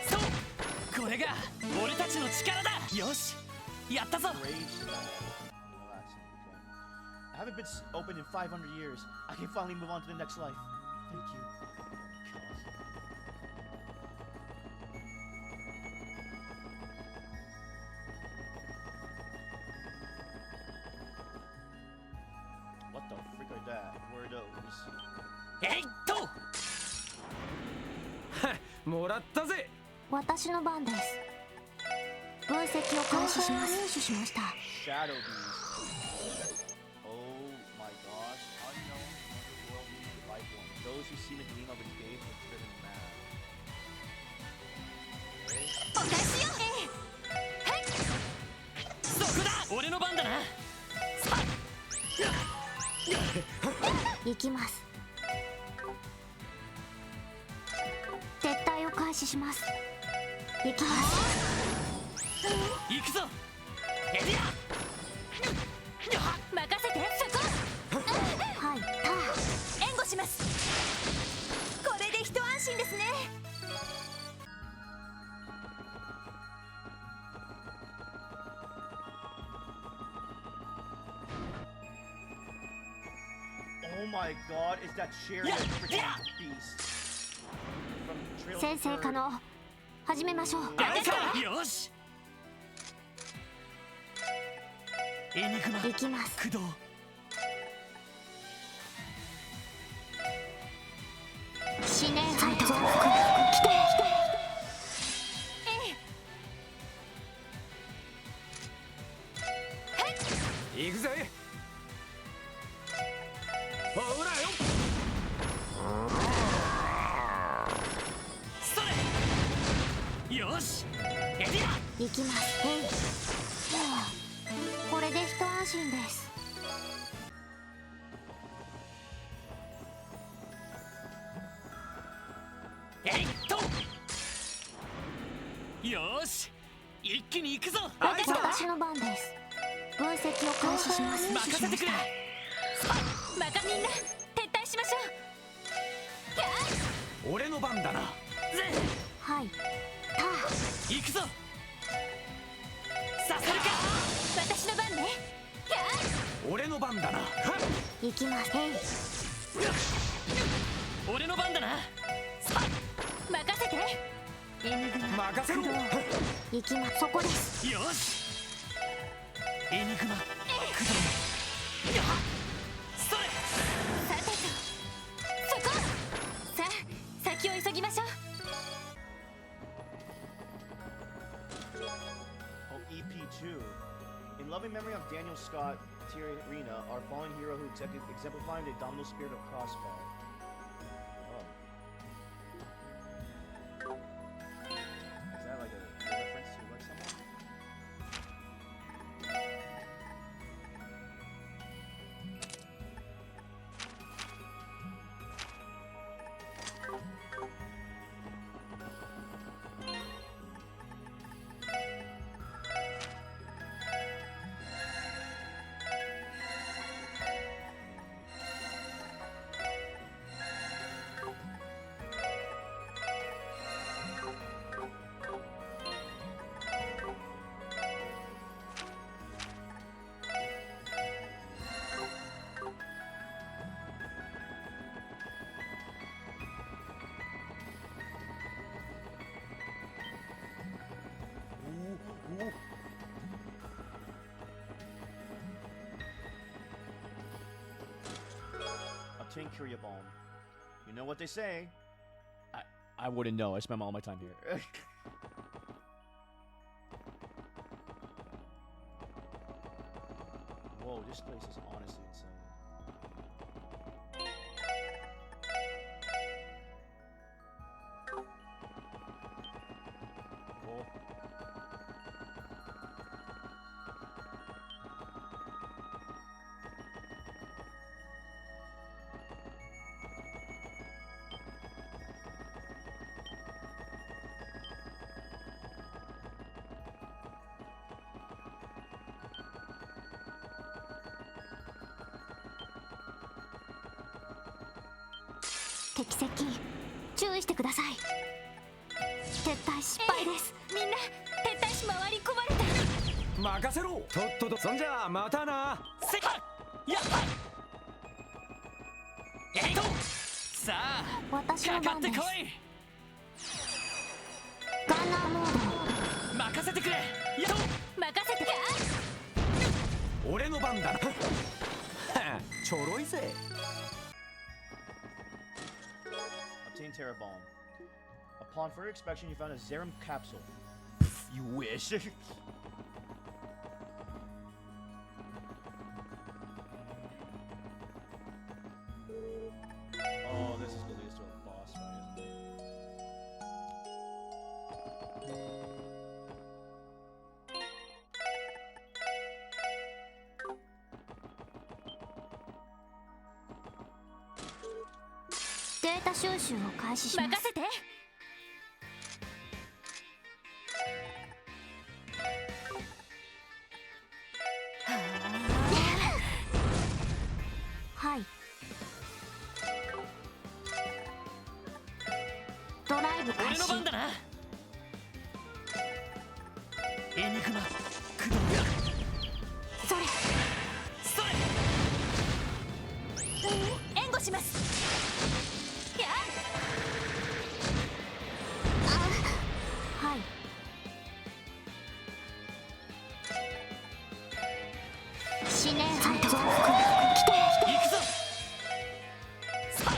そう。これが俺たちの力だ。よし。やったぞ。 Rage. Relaxing. Okay. I haven't been open in 500 years. I can finally move on to the next life. Thank you. What the frick are that? Where are those? えいっと。もらったぜ。私の番です。分析を開始します。入手しました。 Shadow Beast. Oh my gosh. Unknown underworld life form. Those who see the gleam of its gaze are driven mad. Okay. お返しよ。はい。そこだ。俺の番だな。さあ。行きます。撤退を開始します。行きます。行くぞエリア。任せてそこ。はいター援護します。これで一安心ですね。Oh my god, is that Chariot freaking beast? From trailer 先生可 third. 能始めましょう。よしエニグマ行きます。駆動。死ね再度来て行くぜほらよそれよしエディア。行きます。これで一安心です。えいっとよし一気に行くぞ。私の番です。分析を開始します。任せてくれ。みんな撤退しましょう。俺の番だな。はいター行くぞさせるか。私の番ね。俺の番だな。行きます。俺の番だな。任せて。任せろ。行きます。そこです。よしエニグマ駆動。それさてとそこ。さあ先を急ぎましょう。Oh, EP2. In loving memory of Daniel Scott Tiarina, our fallen hero who exemplified the dominant spirit of Crossfire. Oh. Is that like a reference to like someone? Obtain Curia Balm. You know what they say. I wouldn't know. I spent all my time here. Whoa, this place is honestly insane. Cool.敵接近注意してください。撤退失敗です。みんな撤退し回り込まれた。任せろ。とっとと。そんじゃまたな。せっやっえいとさあ私の番です。かかってこい。ガンナーモー任せてくれ。やっド任せてか。俺の番だな。ちょろいぜ。Obtain Terra Balm. Upon further inspection, you found a Zerum capsule. You wish. Oh, this is gonna lead us to a boss fight, isn't it? ータ収集を開始します。任せて。はい。ドライブ開始。俺の番だな。エニグマ駆動。それそれ、援護します。やあ、はい。死ねー。来て行くぞ。スパッ。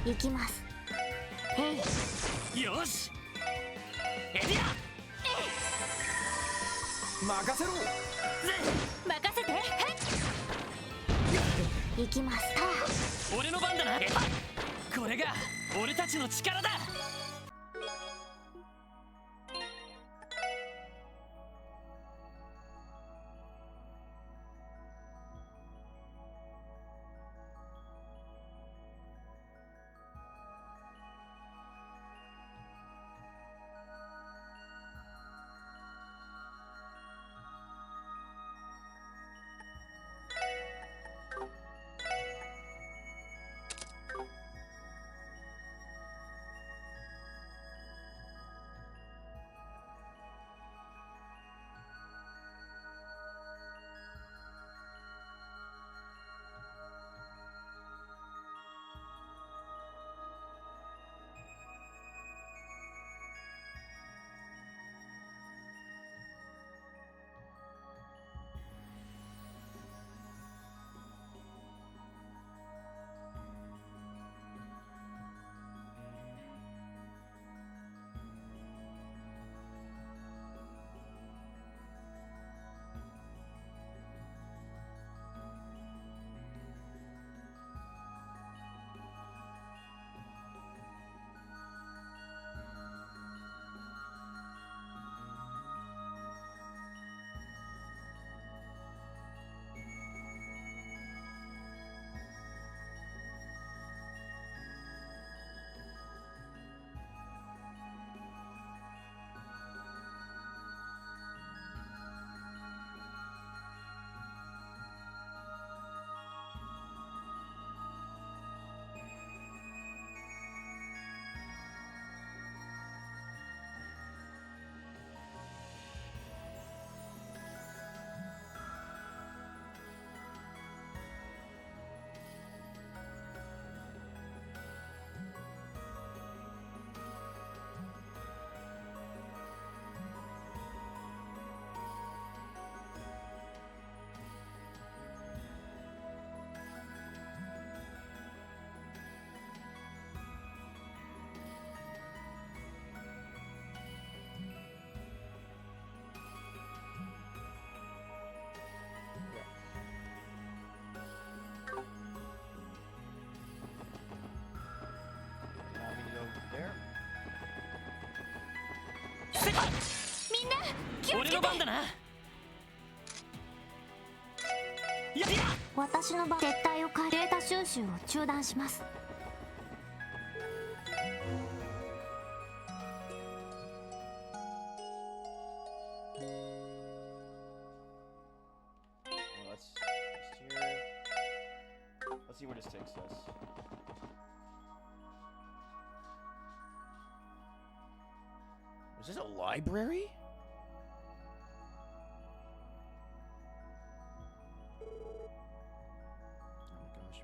行きます。よし、エディア。任せろ。任せて。行きます。俺の番だな。これが俺たちの力だ。みんな気をつけて。俺の番だな。私の番。撤退を変え、データ収集を中断します。Let's see where this takes us. Is this a library? Oh my gosh.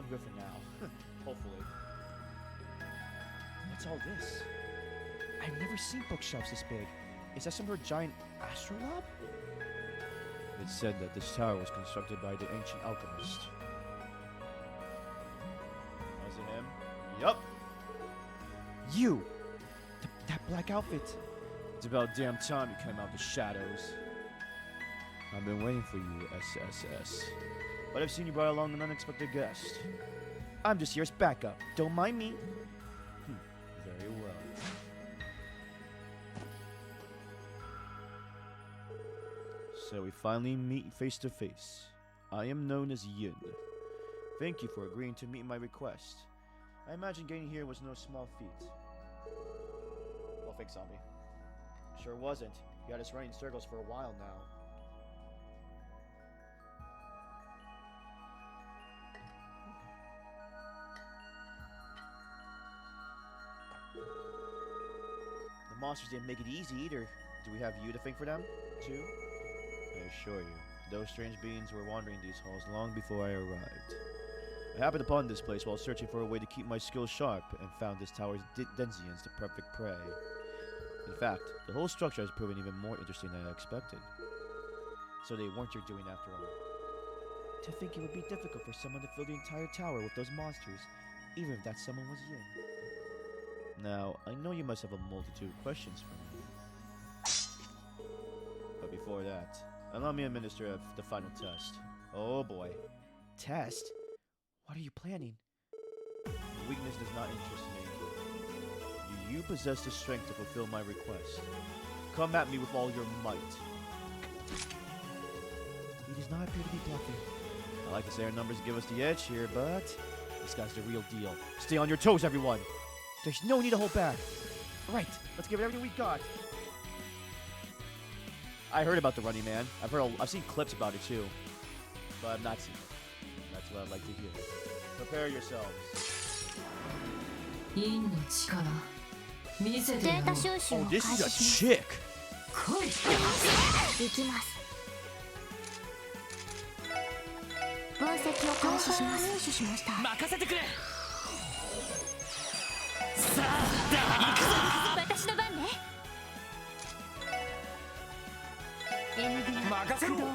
I'm good for now. Hopefully. What's all this? I've never seen bookshelves this big. Is that some sort of giant astrolabe? It's said that this tower was constructed by the ancient alchemist. Was it him? Yup. You! That black outfit. It's about damn time you came out the shadows. I've been waiting for you, SSS. But I've seen you brought along an unexpected guest. I'm just here as backup. Don't mind me. Very well. So we finally meet face to face. I am known as Yin. Thank you for agreeing to meet my request. I imagine getting here was no small feat. Well, fake zombie. Sure wasn't. You had us running in circles for a while now. The monsters didn't make it easy either. Do we have you to thank for them, too? I assure you, those strange beings were wandering these halls long before I arrived. I happened upon this place while searching for a way to keep my skills sharp and found this tower's denizens the perfect prey. In fact, the whole structure has proven even more interesting than I expected. So they weren't your doing after all. To think it would be difficult for someone to fill the entire tower with those monsters, even if that someone was Yin. Now, I know you must have a multitude of questions for me. But before that, allow me to administer the final test. Oh boy. Test? What are you planning? Weakness does not interest me. You possess the strength to fulfill my request. Come at me with all your might. He does not appear to be bluffing. I like to say our numbers give us the edge here, but this guy's the real deal. Stay on your toes, everyone! There's no need to hold back. Alright, let's give it everything we got. I heard about the Running Man. I've seen clips about it too. But I've not seen it. That's what I'd like to hear. Prepare yourselves. データ収集を Oh, 開 this 始 is a し chick! 行きます分析を開始します入手しました任せてくれさあ行くぞ私の番ねエヌグラ任せろ駆動こ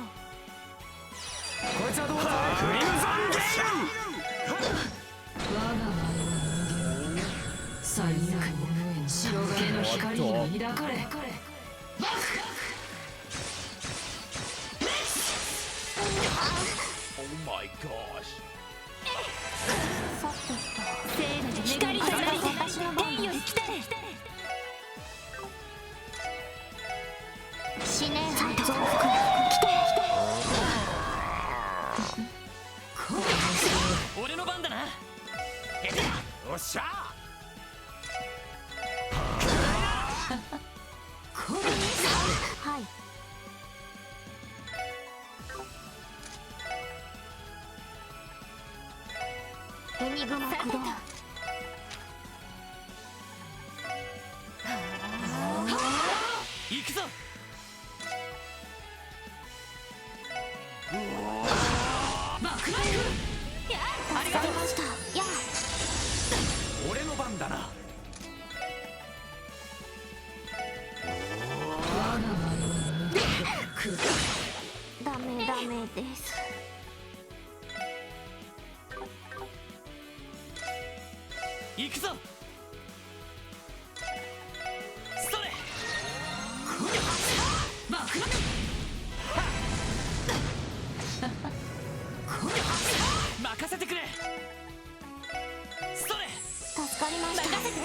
いつはどうだクリムゾンゲーム我が前の人間最悪白金の光に抱かれ Oh my gosh. さてと聖なる光となり私の番天より来たれ死ね増幅来て俺の番だなへておっしゃはいエニグマ駆動行くぞ助かりましたや俺の番だなダメです行くぞそれ任せてくれそれ助かりました任せて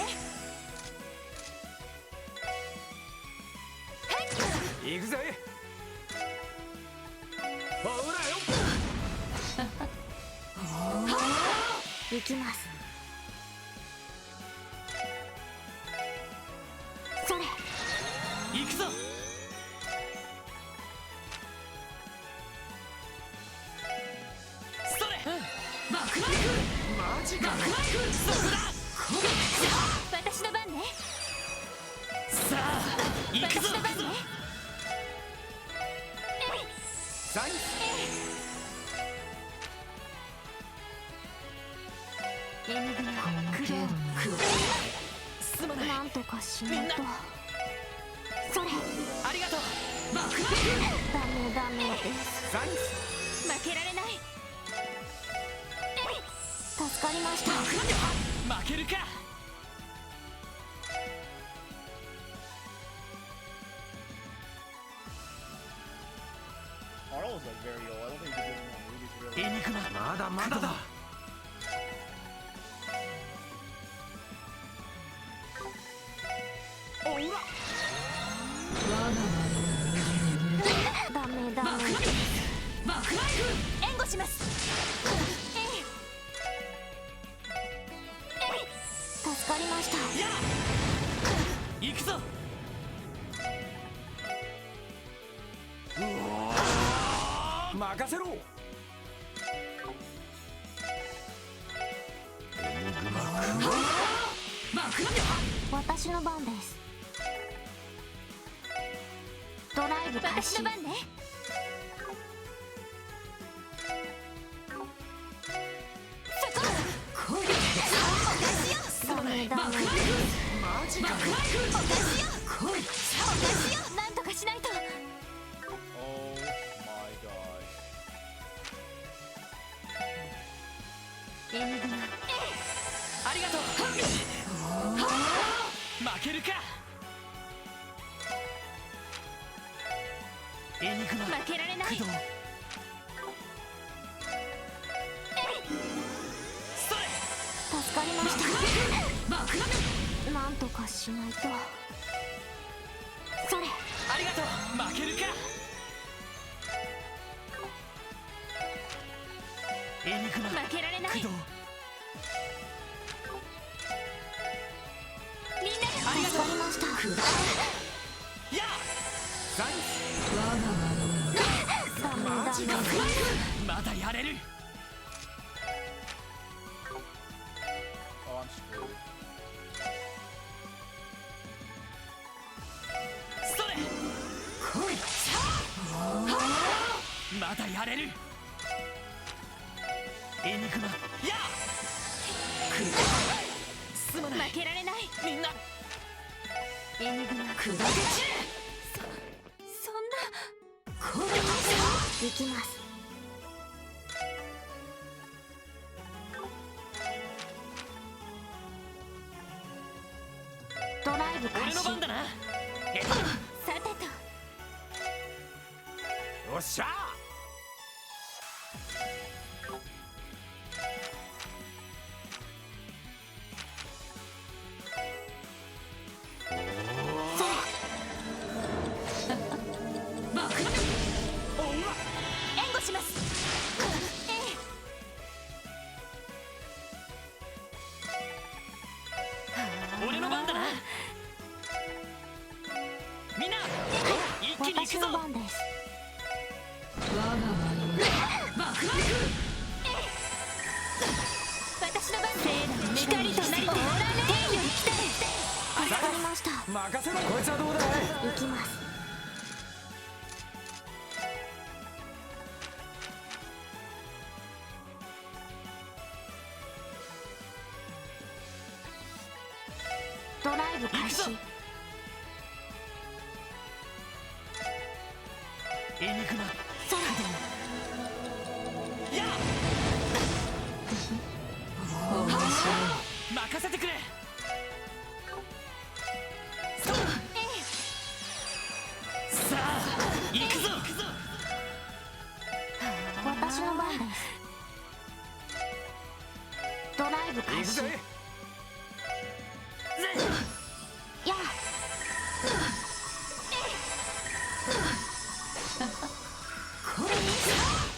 行くぜほらよ行きますそれ行くぞそれバックナイフマジかバックナイフそこだ私の番ねさあ行くぞ私の番ねサインエニグマクロすまない。なんとかしないと。それありがとう。バックダメですサンス。負けられない。助かりました。負けるか。Arnold is like very old. I don't think he's been doing more movies really. エニグマまだまだだ。おら。我が丸ダメバックナイフ。援護します。助かりました。や行くぞ。任せろ。私の番です。ドライブ開始。私の番ね。ダメマジか。なんとかしないと。 Oh my god. エニグマありがとう。負けるか。エニグマ負けられない。駆動。それ。助かりました。なんとかしないと。それありがとう。負けるか。エニグマ負けられない。駆動。みんなありがとう。助かりました。やサンス。我が丸マジか。まだやれる。 Oh, I'm screwed. それ。まだやれる。エニグマやすまない。負けられない。みんなエニグマ砕け散れ。そんな行きます。ドライブ開始。俺の番だな。さてとよっしゃ。援護します。俺の番だな。みんな一気に行く私ぞ。の番です。我が丸バックナイフ。私の番。光となりて天より来たれ。助かりました。任せろ。こいつはどうだい。行きます。ドライブ開始。エニグマそれや面白い。任せてくれ。さあ行くぞ。私の番です。ドライブ開始。や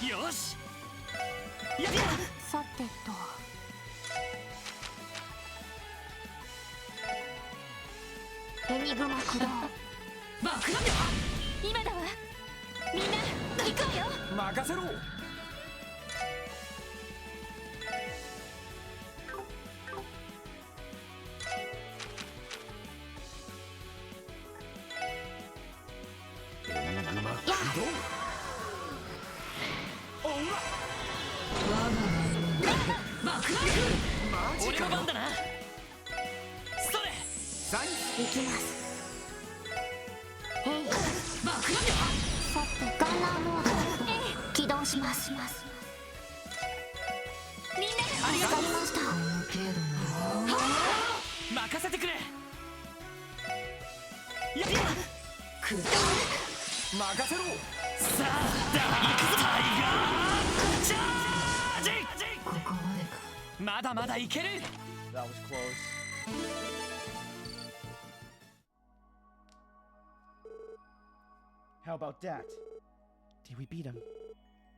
よし。さてとエニグマ駆動。バックナイ今だわ。みんな行くわよ。フ。任せろ。エニグマ駆動。おら。我が丸バックナイフ。マ俺の番だな。それサイン行きます。へい。爆弾さてガンナーモード起動します。みんなありがとうわかりました。この程度なら任せてくれ。やっく任せろ。さあ行くぞ。タイガーチャージ。ここまでか。まだまだいける。 That was close. How about that? Did we beat him?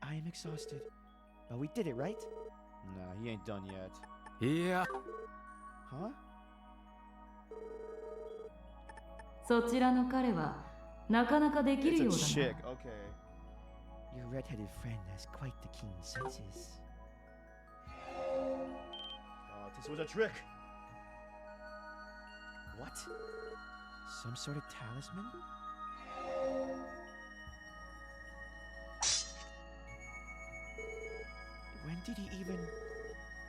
I am exhausted. But we did it, right? Nah, he ain't done yet. いや Huh? そちらの彼はなかなかできる It's よ a うだ chick. な。 Okay. Your red-headed friend has quite the keen senses. Oh, this was a trick. What? Some sort of talisman? When did he even...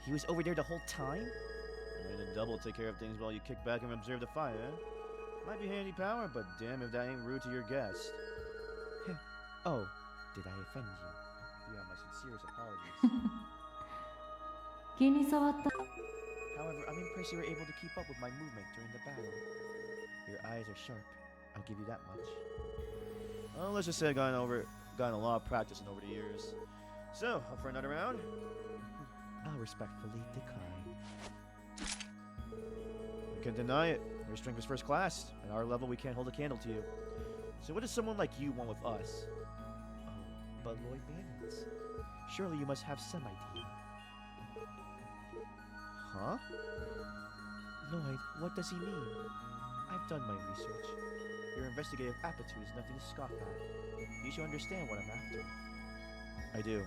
He was over there the whole time? Way to double take care of things while you kick back and observe the fight, eh? Might be handy power, but damn if that ain't rude to your guest. Oh, did I offend you? You have my sincerest apologies. 気に障った。 However, I'm impressed you were able to keep up with my movement during the battle. Your eyes are sharp. I'll give you that much. Well, let's just say I've gotten a lot of practicing over the years. So, up for another round? I'll respectfully decline. You can't deny it. Your strength is first class. At our level, we can't hold a candle to you. So what does someone like you want with us? Oh, but Lloyd Bandits. Surely you must have some idea. Huh? Lloyd, what does he mean? I've done my research. Your investigative aptitude is nothing to scoff at. You should understand what I'm after. I do.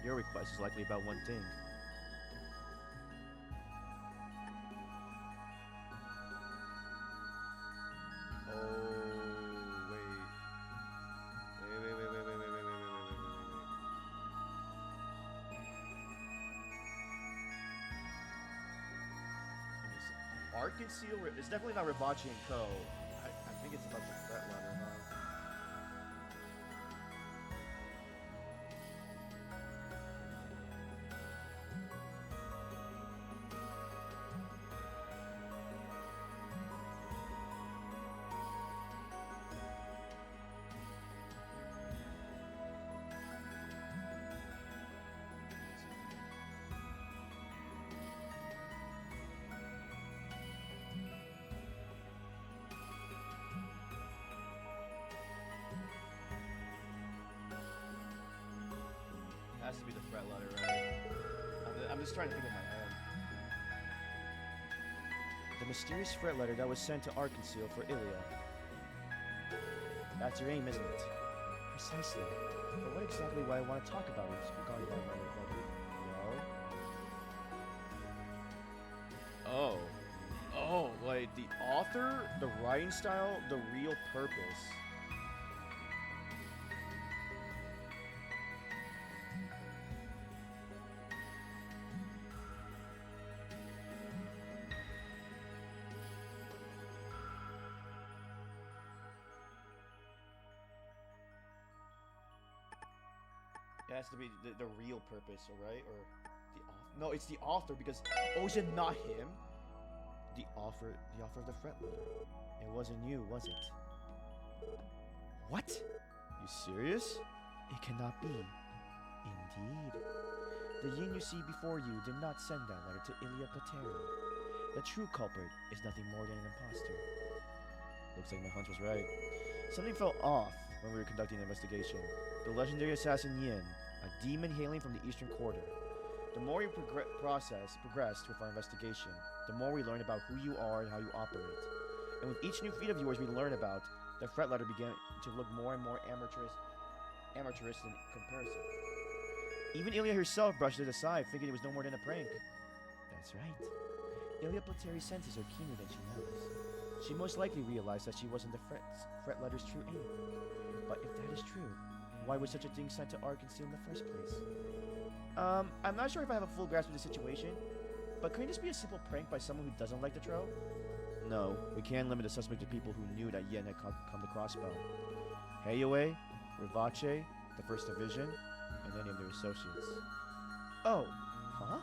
Your request is likely about one thing. Oh, wait. Arctic Seal, it's definitely not Ribachi and Co. I think it's about the fret letter, huh? Has to be the fret letter, right? I'm just trying to think in my head. The mysterious fret letter that was sent to Arkansas for Ilia. That's your aim, isn't it? Precisely. But what exactly do I want to talk about regarding that letter, Well? Oh. Oh, like the author, the writing style, the real purpose. It has to be the real purpose, right? Or the author. No, it's the author because Ocean, not him. The author of the fret letter. It wasn't you, was it? What? You serious? It cannot be. Indeed. The Yin you see before you did not send that letter to Ilia Pateri. The true culprit is nothing more than an imposter. Looks like my hunch was right. Something felt off when we were conducting an investigation. The legendary assassin Yin, a demon hailing from the Eastern Quarter. The more we progressed with our investigation, the more we learned about who you are and how you operate. And with each new feat of yours we learn about, the fret letter began to look more and more amateurish in comparison. Even Ilia herself brushed it aside, thinking it was no more than a prank. That's right. Ilia Plateri's senses are keener than she knows. She most likely realized that she wasn't the fret letter's true aim. But if that is true, why was such a thing sent to Arkansas in the first place? I'm not sure if I have a full grasp of the situation, But couldn't this be a simple prank by someone who doesn't like the Tro? No, we can't limit the suspect to people who knew that Yen had come to Crossbell. Heiue, Rivache, the First Division, and any of their associates. Oh, huh?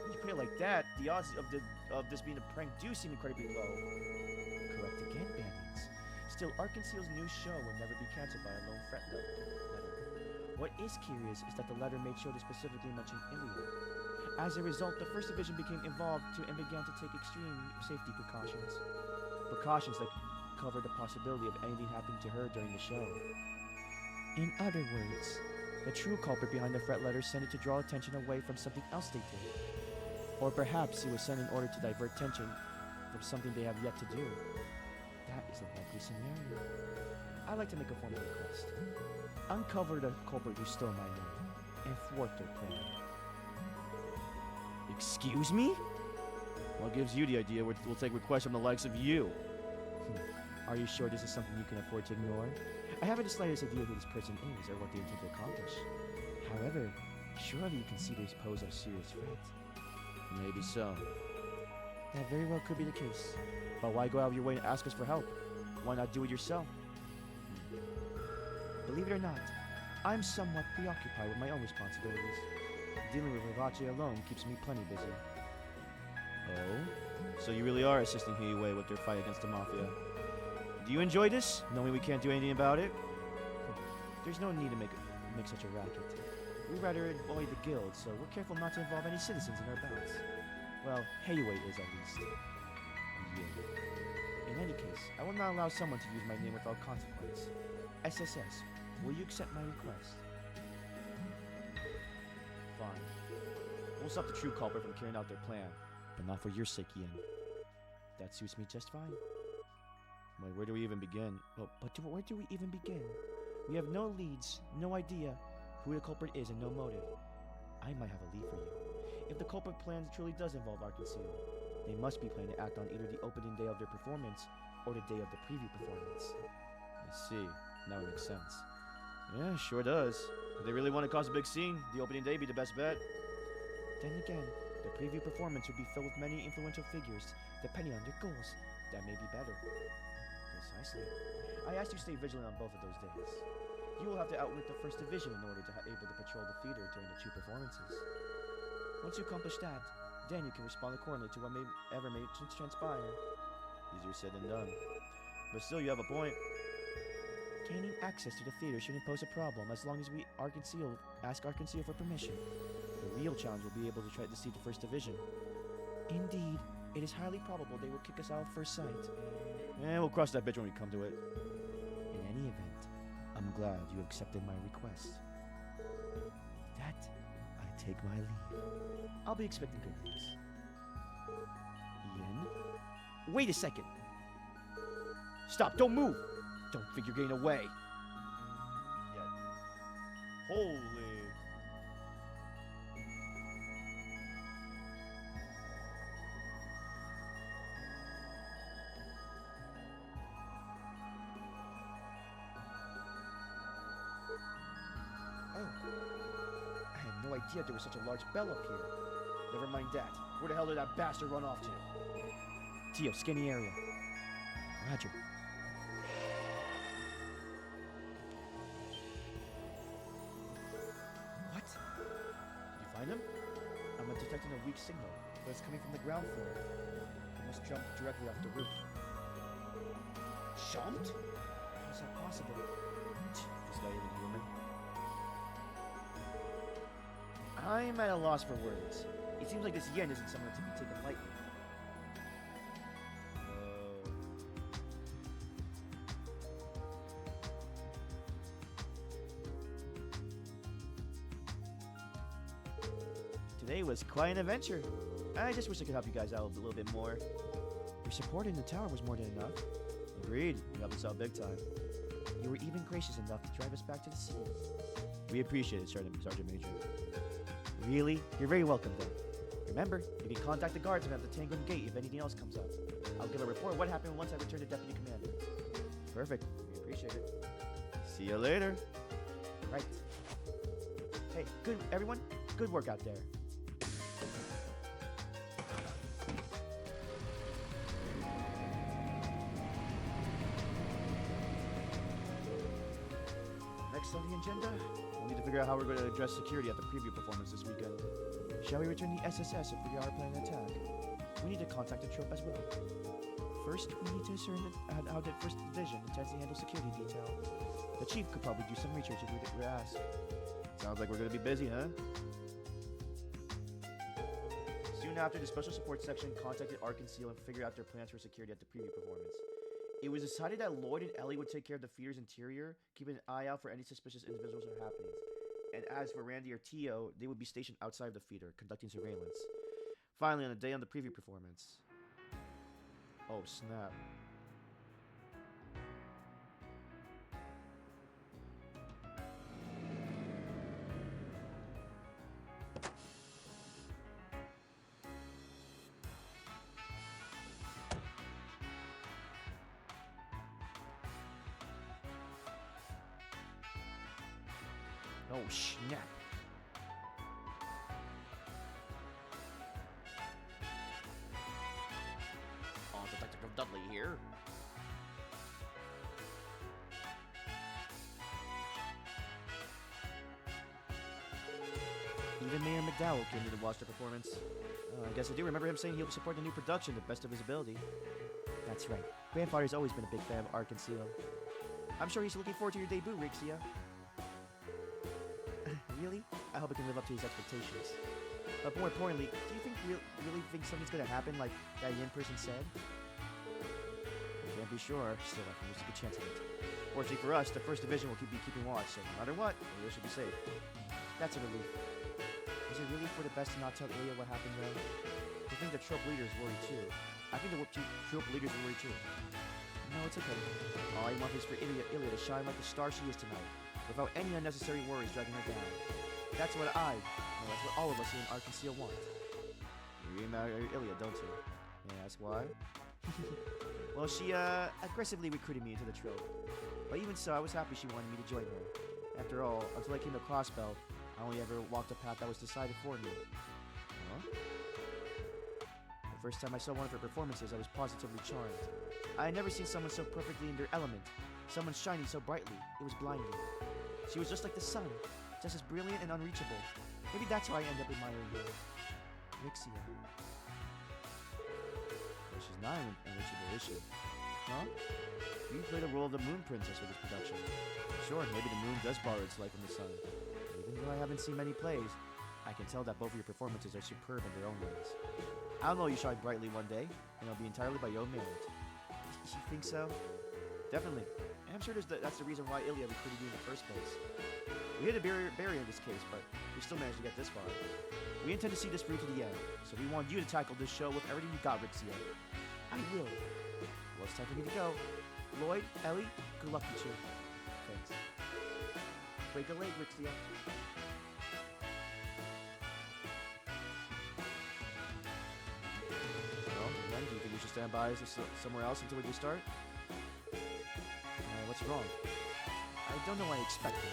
When you put it like that, the odds of this being a prank do seem incredibly low. Correct again, bandits. Still, Arkanseal's new show will never be cancelled by a lone threat letter. What is curious is that the letter made sure to specifically mention Ilia. As a result, the First Division became involved and began to take extreme safety precautions. Precautions that covered the possibility of anything happening to her during the show. In other words, the true culprit behind the threat letter sent it to draw attention away from something else they did. Or perhaps it was sent in order to divert attention from something they have yet to do. That is a likely scenario. I'd like to make a formal request. Uncover the culprit who stole my name and thwart their plan. Excuse me? What gives you the idea we'll take requests from the likes of you? Are you sure this is something you can afford to ignore? I haven't the slightest idea who this person is or what they intend to accomplish. However, surely you can see they pose a serious threat. Maybe so. That very well could be the case. But why go out of your way and ask us for help? Why not do it yourself? Believe it or not, I'm somewhat preoccupied with my own responsibilities. Dealing with Rivache alone keeps me plenty busy. Oh? So you really are assisting Heiue with their fight against the Mafia. Do you enjoy this, knowing we can't do anything about it? There's no need to make such a racket. We'd rather avoid the guild, so we're careful not to involve any citizens in our bouts. Well, Heiue is at least. Yeah. In any case, I will not allow someone to use my name without consequence. SSS, will you accept my request? Fine. We'll stop the true culprit from carrying out their plan, but not for your sake, Yen. That suits me just fine. Wait, where do we even begin? Oh, but where do we even begin? We have no leads, no idea who the culprit is, and no motive. I might have a lead for you. If the culprit plan truly does involve Arkanseal, they must be planning to act on either the opening day of their performance or the day of the preview performance. I see. Now it makes sense. Yeah, sure does. If they really want to cause a big scene, the opening day would be the best bet. Then again, the preview performance would be filled with many influential figures, depending on their goals. That may be better. Precisely. I asked you to stay vigilant on both of those days. You will have to outwit the First Division in order to be able to patrol the theater during the two performances. Once you accomplish that, then you can respond accordingly to what may transpire. Easier said than done. But still, you have a point. Gaining access to the theater shouldn't pose a problem as long as we ask Arkanseal for permission. The real challenge will be able to try to deceive the First Division. Indeed, it is highly probable they will kick us out at first sight. We'll cross that bridge when we come to it. In any event, I'm glad you accepted my request. That, I take my leave. I'll be expecting good news. Yen? Wait a second! Stop, don't move! Don't think you're getting away. Yet. Holy. Oh. I had no idea there was such a large bell up here. Never mind that. Where the hell did that bastard run off to? Tio, scan the area. Roger. What? Did you find him? I'm detecting a weak signal, but it's coming from the ground floor. He must jump directly off the roof. Jumped? How is that possible? This guy even human? I'm at a loss for words. It seems like this Yen isn't someone to be taken lightly. Today was quite an adventure. I just wish I could help you guys out a little bit more. Your support in the tower was more than enough. Agreed. You helped us out big time. You were even gracious enough to drive us back to the city. We appreciate it, Sergeant Major. Really? You're very welcome, then. Remember, you can contact the guards at the Tangun Gate if anything else comes up. I'll give a report of what happened once I return to Deputy Commander. Perfect. We appreciate it. See you later. Right. Hey, good, everyone. Good work out there. agenda? We'll need to figure out how we're going to address security at the preview performance this weekend. Shall we return the SSS if we are planning an attack? We need to contact the troop as well. First, we need to discern how the First Division intends to handle security detail. The chief could probably do some research if we were asked. Sounds like we're going to be busy, huh? Soon after, the Special Support Section contacted Ark-Conceal and figured out their plans for security at the preview performance. It was decided that Lloyd and Ellie would take care of the feeder's interior, keeping an eye out for any suspicious individuals or happenings. And as for Randy or Tio, they would be stationed outside of the feeder, conducting surveillance. Finally, on the day of the preview performance... Oh, snap. Oh, snap. Oh, Detective Dudley here. Even Mayor McDowell came in to watch the performance. I guess I do remember him saying he'll support the new production to the best of his ability. That's right. Grandfather's always been a big fan of Ark-Conceal. I'm sure he's looking forward to your debut, Rixia. Really? I hope it can live up to his expectations. But more importantly, do you think really think something's gonna happen like that Yin person said? I can't be sure, still I think there's a good chance of it. Fortunately for us, the First Division will keep watch, so no matter what, we should be safe. That's a relief. Is it really for the best to not tell Ilya what happened though? I think the troop leaders worry too. I think the troop leaders worry too. No, it's okay. All I want is for Ilya to shine like the star she is tonight, without any unnecessary worries dragging her down. That's what that's what all of us here in Ark-Conceal want. You marry Ilya, don't you? May I ask why? Well, she aggressively recruited me into the troop. But even so, I was happy she wanted me to join her. After all, until I came to Crossbell, I only ever walked a path that was decided for me. Huh? The first time I saw one of her performances, I was positively charmed. I had never seen someone so perfectly in their element. Someone shining so brightly, it was blinding. She was just like the sun, just as brilliant and unreachable. Maybe that's why I ended up admiring her. Rixia. Well, she's not unreachable, is she? Huh? You play the role of the Moon Princess for this production. Sure, maybe the moon does borrow its light from the sun. Even though I haven't seen many plays, I can tell that both of your performances are superb in their own ways. I'll know you shine brightly one day, and it'll be entirely by your own merit. You think so? Definitely. And I'm sure that's the reason why Ilya recruited you in the first place. We hit a barrier in this case, but we still managed to get this far. We intend to see this through to the end, so we want you to tackle this show with everything you got, Rixia. I will. Well, it's time for me to go. Lloyd, Ellie, good luck with you. Thanks. Break a leg, Rixia. Well, then, do you think we should stand by somewhere else until we do start? What's wrong? I don't know what I expected.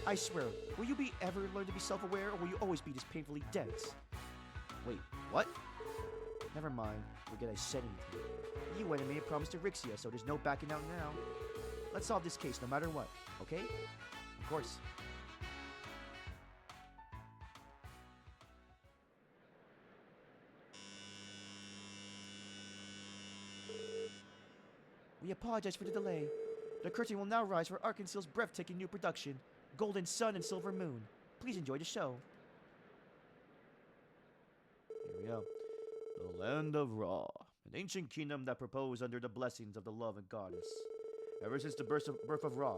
I swear, will you ever learn to be self-aware, or will you always be this painfully dense? Wait, what? Never mind. Forget I said anything. You and me promised to Rixia, so there's no backing out now. Let's solve this case no matter what, okay? Of course. We apologize for the delay. The curtain will now rise for Ark-Conceal's breathtaking new production, Golden Sun and Silver Moon. Please enjoy the show. Here we go. The Land of Ra, an ancient kingdom that proposed under the blessings of the love and goddess. Ever since the birth of Ra,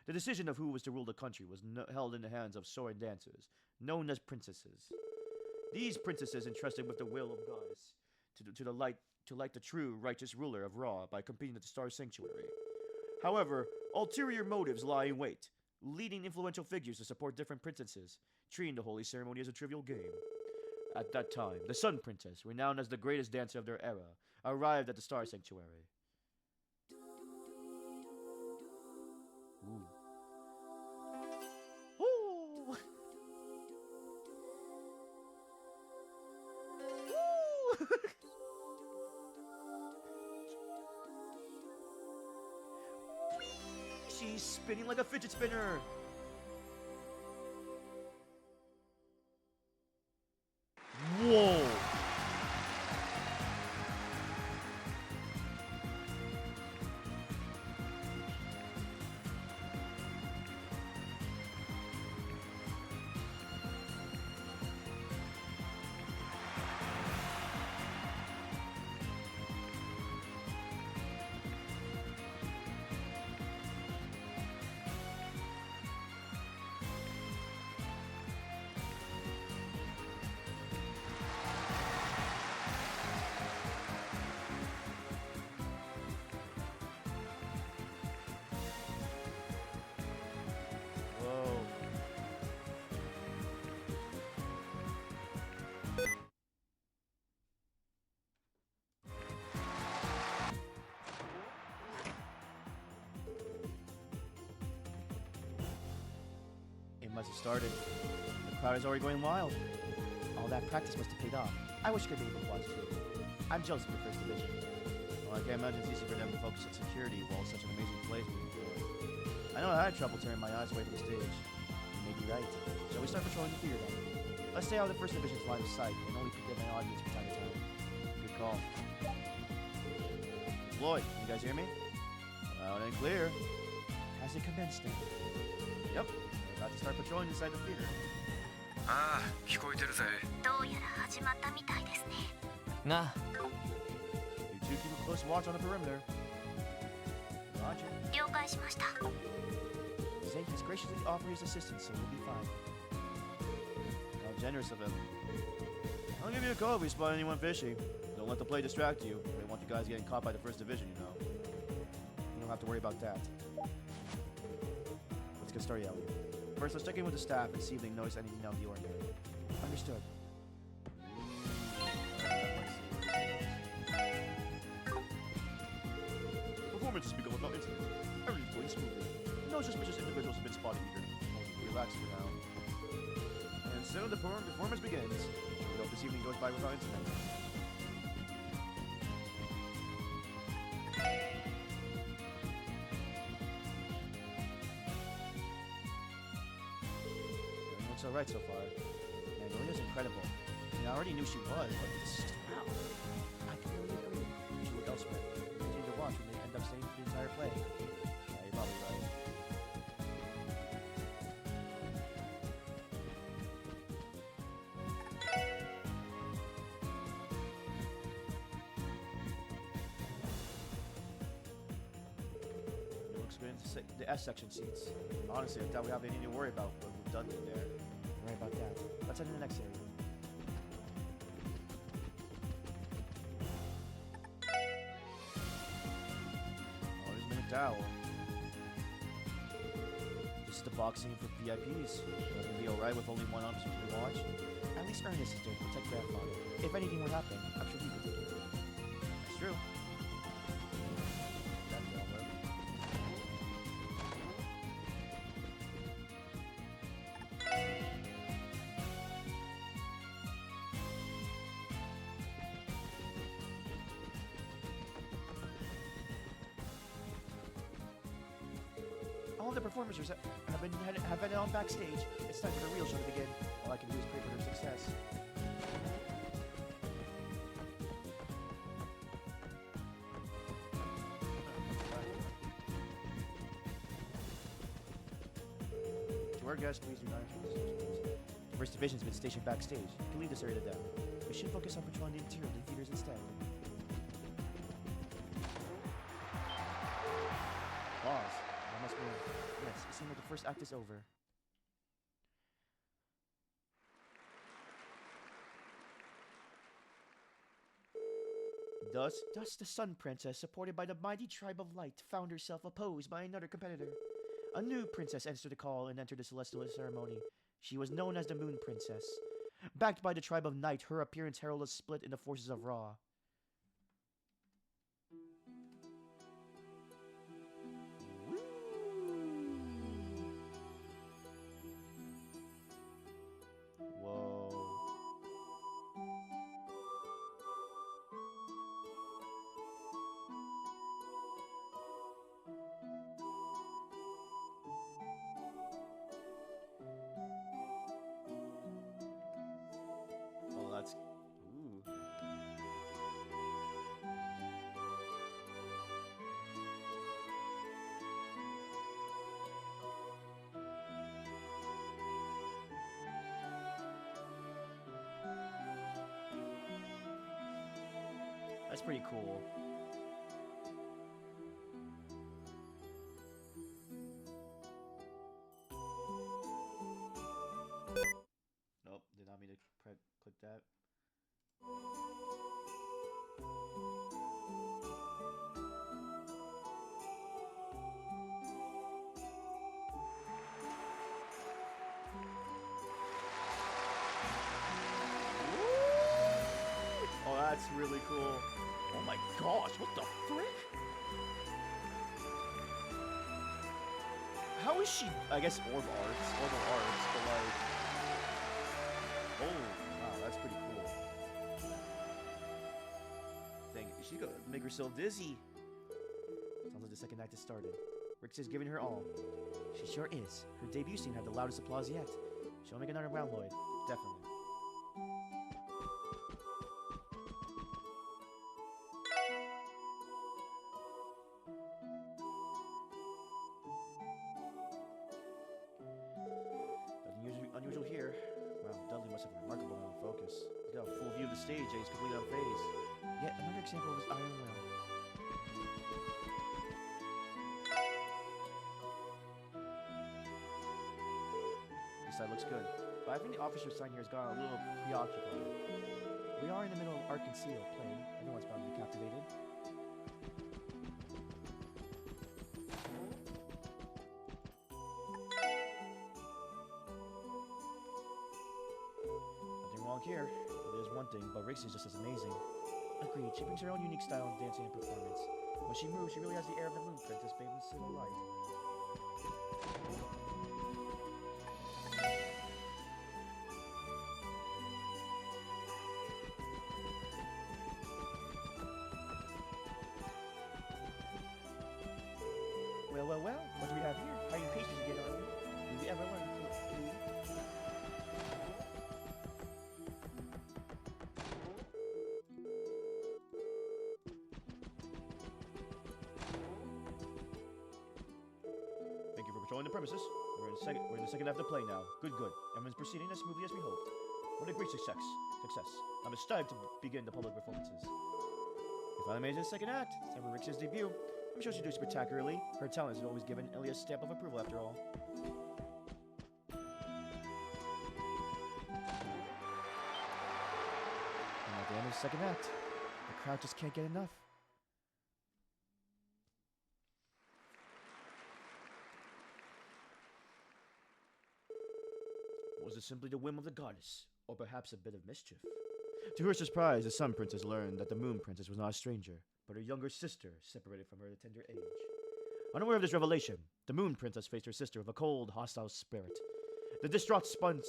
the decision of who was to rule the country was held in the hands of sword dancers, known as princesses. These princesses entrusted with the will of goddess to light the true righteous ruler of Ra by competing at the Star Sanctuary. However, ulterior motives lie in wait, leading influential figures to support different princesses, treating the holy ceremony as a trivial game. At that time, the Sun Princess, renowned as the greatest dancer of their era, arrived at the Star Sanctuary. Ooh. Ooh. Ooh. She's spinning like a fidget spinner. hasn't started. The crowd is already going wild. All that practice must have paid off. I wish I could be able to watch too. I'm jealous of the first division. Well, I can't imagine it's easy for them to focus on security while such an amazing play is being enjoyed. I know I had trouble turning my eyes away from the stage. You may be right. Shall we start patrolling the theater then? Let's stay out of the first division's line of sight and only pick up an audience from time to time. Good call. Floyd, you guys hear me? Loud and clear. Has it commenced then? Yep. We're about to start patrolling inside the theater. ああ、聞こえてるぜ。どうやら始まったみたいですね。な You two keep a close watch on the perimeter. Roger. 了解しました。 Zeke has graciously offered his assistance, so we'll be fine. How generous of him. I'll give you a call if we spot anyone fishy. Don't let the play distract you. They want you guys getting caught by the first division, you know. You don't have to worry about that. Let's get started, Ellie. First, let's check in with the staff and see if they notice anything out of the ordinary. Understood. Performance has begun without incident. Everything's going smoothly. No suspicious individuals have been spotted here. Relax for now. And soon the performance begins. We hope this evening goes by without incident. Everything looks alright so far. Magnolia's incredible. I mean, I already knew she was, but this is just wow. I completely agree. We should look elsewhere. Continue to watch when they end up staying for the entire play. Yeah, you're probably right. It looks good in the S section seats. Honestly, I doubt we have anything to worry about what we've done in there. Right about that. Let's head to the next area. Oh, there's Minute Dowell. This is the box scene for VIPs. It's gonna be alright with only one option to watch. At least Ernest is there to protect Grandfather. If anything would happen, I'm sure he would take care of it. That's true. That's all right. All the performers have been on backstage. It's time for the real show to begin. All I can do is pray for their success. To our guests, please do not introduce yourselves. The first division's been stationed backstage. You can leave this area to them. We should focus on patrolling the interior of the theaters instead. Pause. That must be. Yes, it seems like the first act is over. Thus the Sun Princess, supported by the mighty Tribe of Light, found herself opposed by another competitor. A new princess answered the call and entered the celestial ceremony. She was known as the Moon Princess. Backed by the Tribe of Night, her appearance heralded a split in the forces of Ra. Whoa. Oh, that's... Ooh. That's pretty cool. Nope, did not mean to click that. Oh, that's really cool. Oh my gosh, what the frick? How is she? I guess orb arts, orbal arts, but like, oh, wow, that's pretty cool. Dang, she gonna make herself dizzy. Sounds like the second act has started. Rix is giving her all. She sure is. Her debut scene had the loudest applause yet. She'll make another round, Lloyd. Definitely. Nothing unusual here. Wow, Dudley must have a remarkable amount of focus. He's got a full view of the stage and he's completely unfazed. Yet another example of his iron will. This side looks good, but I think the officer's sign here has gone a little preoccupied. We are in the middle of Arc and Seal play. Everyone's bound to be captivated. Nothing wrong here. There's one thing, but Rix is just as amazing. Agreed, she brings her own unique style of dancing and performance. When she moves, she really has the air of the Moon Princess bathed in silver light. Well, what do we have here? How impatient you get, are we? Will we ever learn, please? Thank you for patrolling the premises. We're in the second half of the play now. Good. Everyone's proceeding as smoothly as we hoped. What a great success. I'm excited to begin the public performances. We finally made it to the second act. It's time for Rix's debut. I'm sure she'll do spectacularly. Her talent has always given Ellie a stamp of approval after all. And at the end of the second act, the crowd just can't get enough. Was it simply the whim of the goddess, or perhaps a bit of mischief? To her surprise, the Sun Princess learned that the Moon Princess was not a stranger, but her younger sister, separated from her at a tender age. Unaware of this revelation, the Moon Princess faced her sister with a cold, hostile spirit. The distraught Sun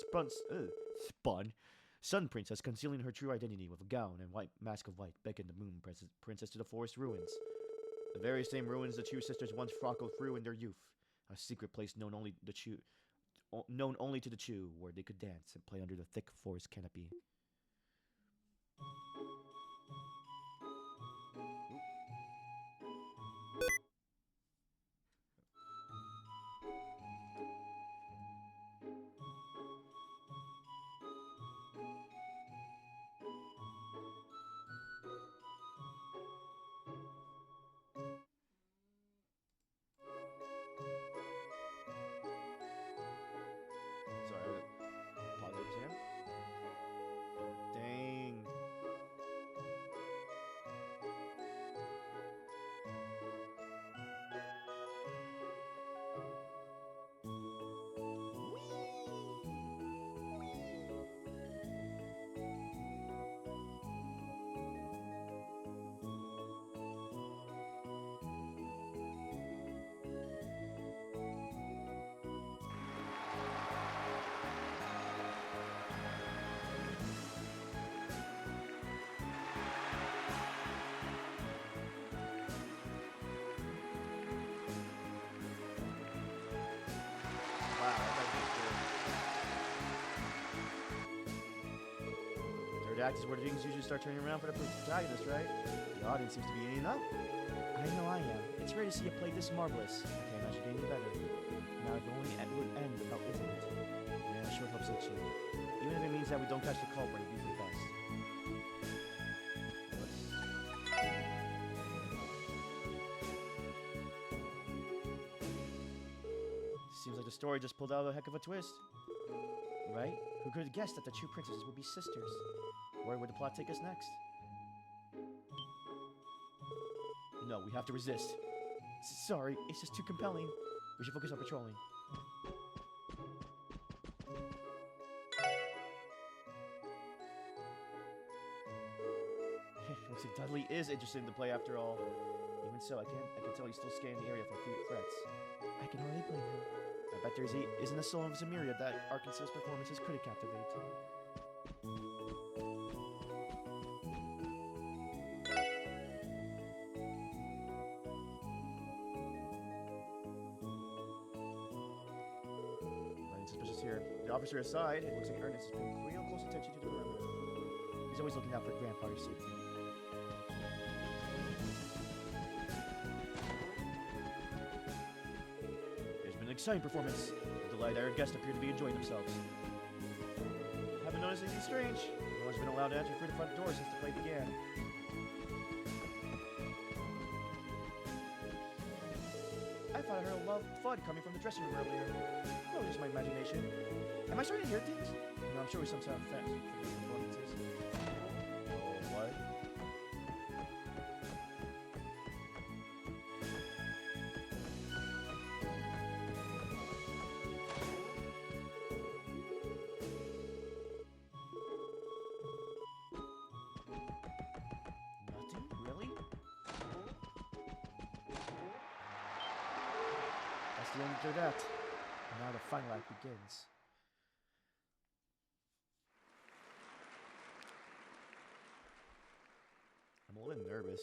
Princess, concealing her true identity with a gown and white mask of white, beckoned the Moon Princess to the forest ruins. The very same ruins the two sisters once frolicked through in their youth, a secret place known only to the Chu, where they could dance and play under the thick forest canopy. Dang. Third act is where things usually start turning around for the protagonist, right? The audience seems to be eating up. I know I am. It's rare to see a play this marvelous. I can't imagine getting any better. Now if only it would end without isn't it? Yeah, I sure hope so too. Even if it means that we don't catch the culprit, it'd be for the best. Seems like the story just pulled out a heck of a twist. Right? Who could have guessed that the two princesses would be sisters? Where would the plot take us next? No, we have to resist. Sorry, it's just too compelling. We should focus on patrolling. Looks like Dudley is interested in the play after all. Even so, I can tell he's still scanning the area for threats. I can hardly blame him. bet there isn't a soul of Zamiria that Arkansas's performances couldn't captivate. Nothing suspicious here. The officer aside, it looks like Ernest is paying real close attention to the perimeter. He's always looking out for grandfather's safety. There's been an exciting performance. The delighted our guests appear to be enjoying themselves. Haven't noticed anything strange. No one's been allowed to enter through the front door since the play began. I thought I heard a loud thud coming from the dressing room earlier. No, just my imagination. Am I starting to hear things? No, I'm sure it was some sound effect for these performances. Oh, what? Nothing? Really? That's the end of that. Now the final act begins. I'm a little nervous.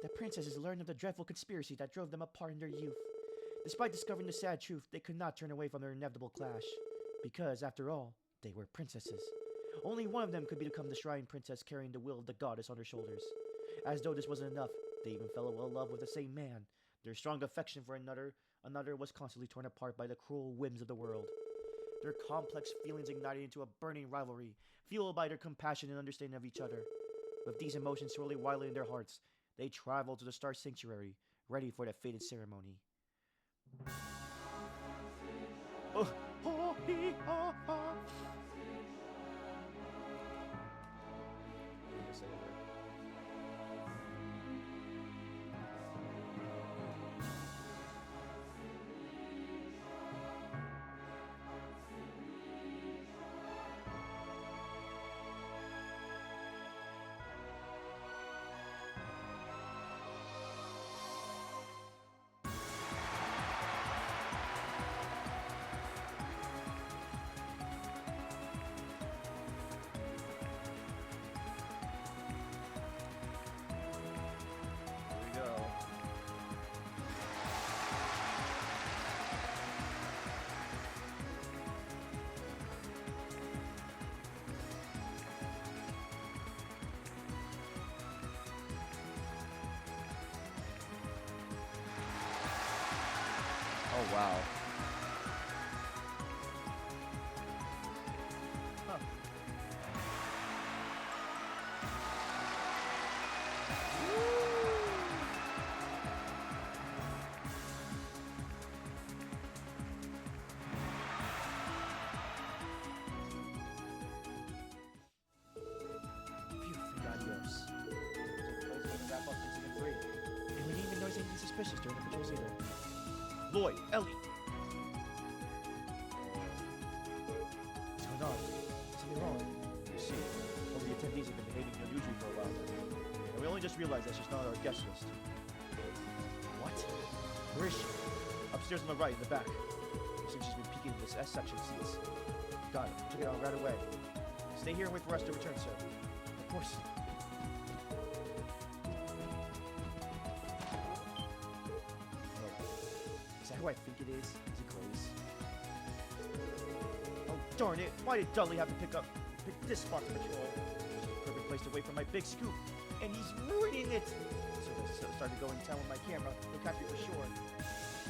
The princesses learned of the dreadful conspiracy that drove them apart in their youth. Despite discovering the sad truth, they could not turn away from their inevitable clash. Because, after all, they were princesses. Only one of them could become the Shrine Princess carrying the will of the goddess on her shoulders. As though this wasn't enough, they even fell in love with the same man. Their strong affection for another was constantly torn apart by the cruel whims of the world. Their complex feelings ignited into a burning rivalry, fueled by their compassion and understanding of each other. With these emotions swirling wildly in their hearts, they traveled to the Star Sanctuary, ready for the fated ceremony. Oh, oh, hee, oh, oh. Yes, I heard. Oh, wow. Huh. Phew, adios. Let's go to wrap up incident 3. And we didn't even notice anything suspicious during the patrols either. Lloyd, Ellie. What's going on? Something wrong? You see, all the attendees have been behaving unusually for a while now. And we only just realized that she's not on our guest list. What? Where is she? Upstairs on the right, in the back. Looks like she's been peeking in this S-section seats. Got it. Took it out right away. Stay here and wait for us to return, sir. Of course. Is that who I think it is? Is it Grace? Oh, darn it. Why did Dudley have to pick this spot to patrol? It's a perfect place to wait for my big scoop. And he's ruining it. So I started going to town with my camera. He'll catch me for sure.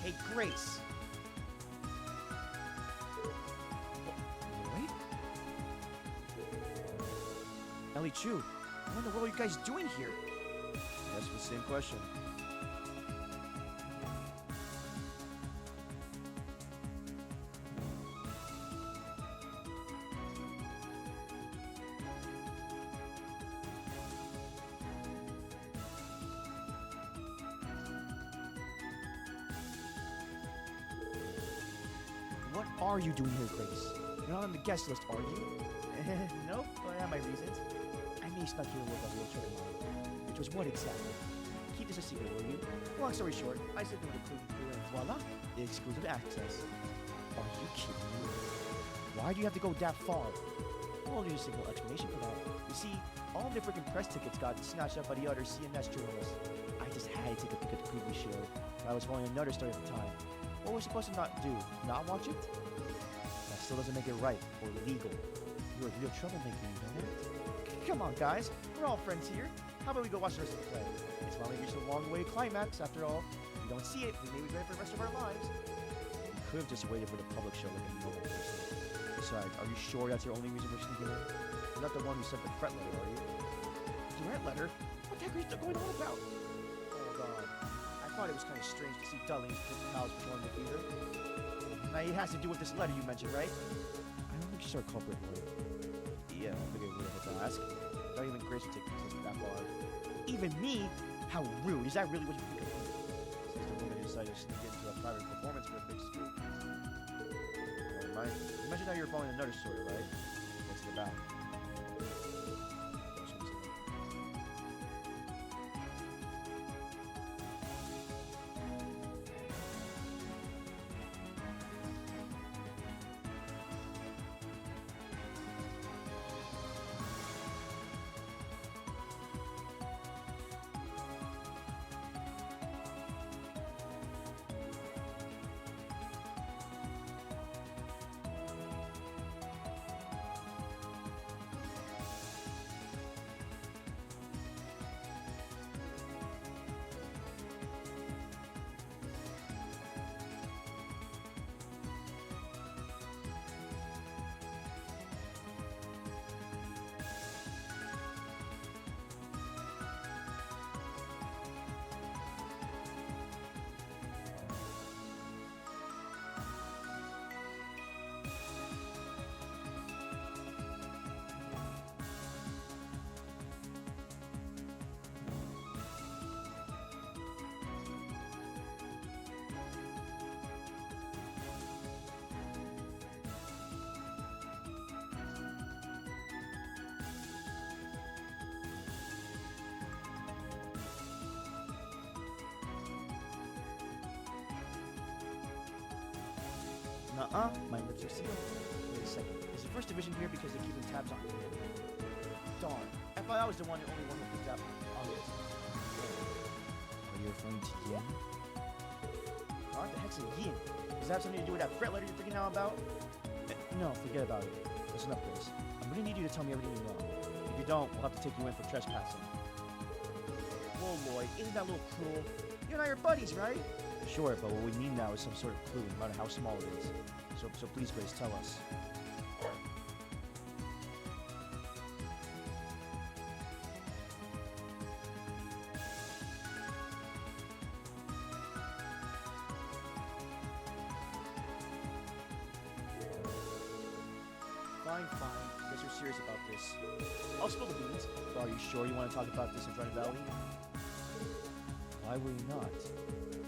Hey, Grace. Wait. Ellie Chu, what in the world are you guys doing here? That's the same question. What are you doing here, Grace? You're not on the guest list, are you? Nope, I have my reasons. I may snuck here with a little trick of mine. Which was what exactly? Keep this a secret, will you? Long story short, I slipped into the clue and voila, the exclusive access. Are you kidding me? Why do you have to go that far? Well, there's a single explanation for that. You see, all the freaking press tickets got snatched up by the other CMS journalists. I just had to take a peek at the previous show. I was following another story at the time. What were we supposed to not do? Not watch it? That still doesn't make it right or legal. You're a real troublemaker, you know that? Come on, guys. We're all friends here. How about we go watch the rest of the play? It's finally reached a long-way climax, after all. If we don't see it, we may regret it for the rest of our lives. We could have just waited for the public show like a normal person. Besides, are you sure that's your only reason for sneaking in? You're not the one who sent the threat letter, are you? Threat letter? What the heck are you going on about? Oh god. I thought it was kind of strange to see Dudley and his pals patrolling the theater. Now it has to do with this letter you mentioned, right? I don't think she's our culprit, Lloyd. Yeah, I figured we'd have to ask. Not even Grace would take things that far. Even me? How rude. Is that really what you think of me? Since the woman decided to sneak into a private performance for a big scoop. Never mind. You mentioned how you're following another story, right? What's it about? Nuh-uh, my lips are sealed. Wait a second. Is the First Division here because they're keeping tabs on me? Darn. I thought I was the only one who picked up on it. Are you referring to Yin? What the heck's a Yin? Does that have something to do with that threat letter you're thinking now about? No, forget about it. Listen up, Grace. I'm gonna need you to tell me everything you know. If you don't, we'll have to take you in for trespassing. Whoa, Lloyd, isn't that a little cruel? You and I are buddies, right? Sure, but what we need now is some sort of clue, no matter how small it is. So please, Grace, tell us. Fine. Guess you're serious about this. I'll spill the beans. But are you sure you want to talk about this in Dread Valley? Why will you not? Is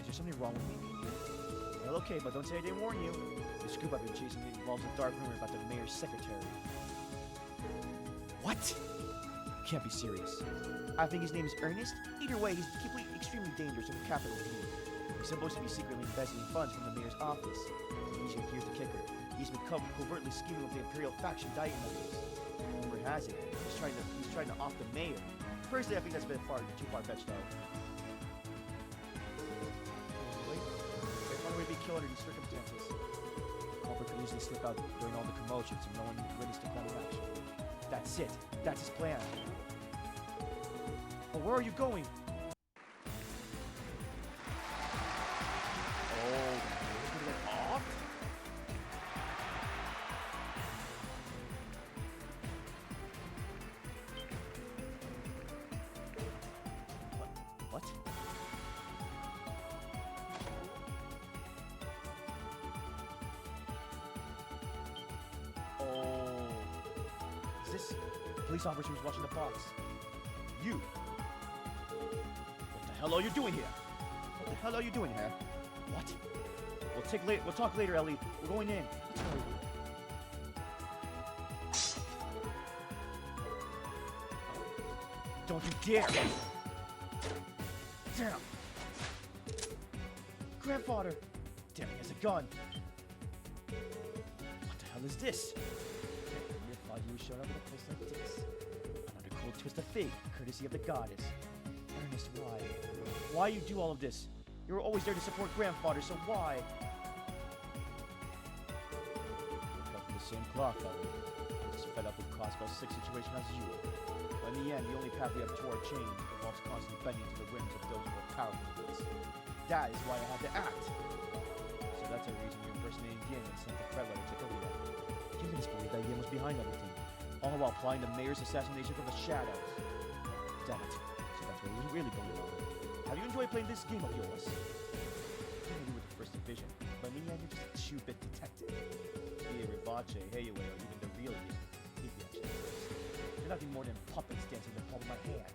there something wrong with me? Well, okay, but don't say I didn't warn you. The scoop I've been chasing involves a dark rumor about the mayor's secretary. What? You can't be serious. I think his name is Ernest. Either way, he's extremely dangerous with a capital D. He's supposed to be secretly investing funds from the mayor's office. Here's the kicker. He's been covertly scheming with the Imperial faction diet members. Rumor has it, he's trying to off the mayor. Personally, I think that's a bit too far-fetched, though. Would be killed under these circumstances. Culprit could easily slip out during all the commotion, so no one witnessed the plan of action. That's it. That's his plan. But where are you going? Oh, he's gonna get off? What? Police officer who's watching the box. You! What the hell are you doing here? What the hell are you doing here? What? We'll talk later, Ellie. We're going in. Let's go. Don't you dare! Damn! Grandfather! Damn, he has a gun. is this? I never thought you would show up at a place like this. Another cool twist of fate, courtesy of the goddess. Ernest, why? Why you do all of this? You were always there to support grandfather, so why? We cut from the same cloth, I'm just fed up with Crossbell's sick situation as you. But in the end, the only path we have to our change involves constantly bending to the whims of those more powerful than us. That is why I had to act. So that's a reason you impersonated Yin and sent the threat letter to Korea. You misbelieve that Yin was behind everything, all while plotting the mayor's assassination from the shadows. Damn it. So that's what was really going on. Have you enjoyed playing this game of yours? You knew with the first division, but in the end, you're just a two-bit detective. Be it Rivache, Heiwei, or even the real Yin. Maybe actually first. You're nothing more than puppets dancing in the palm of my hand.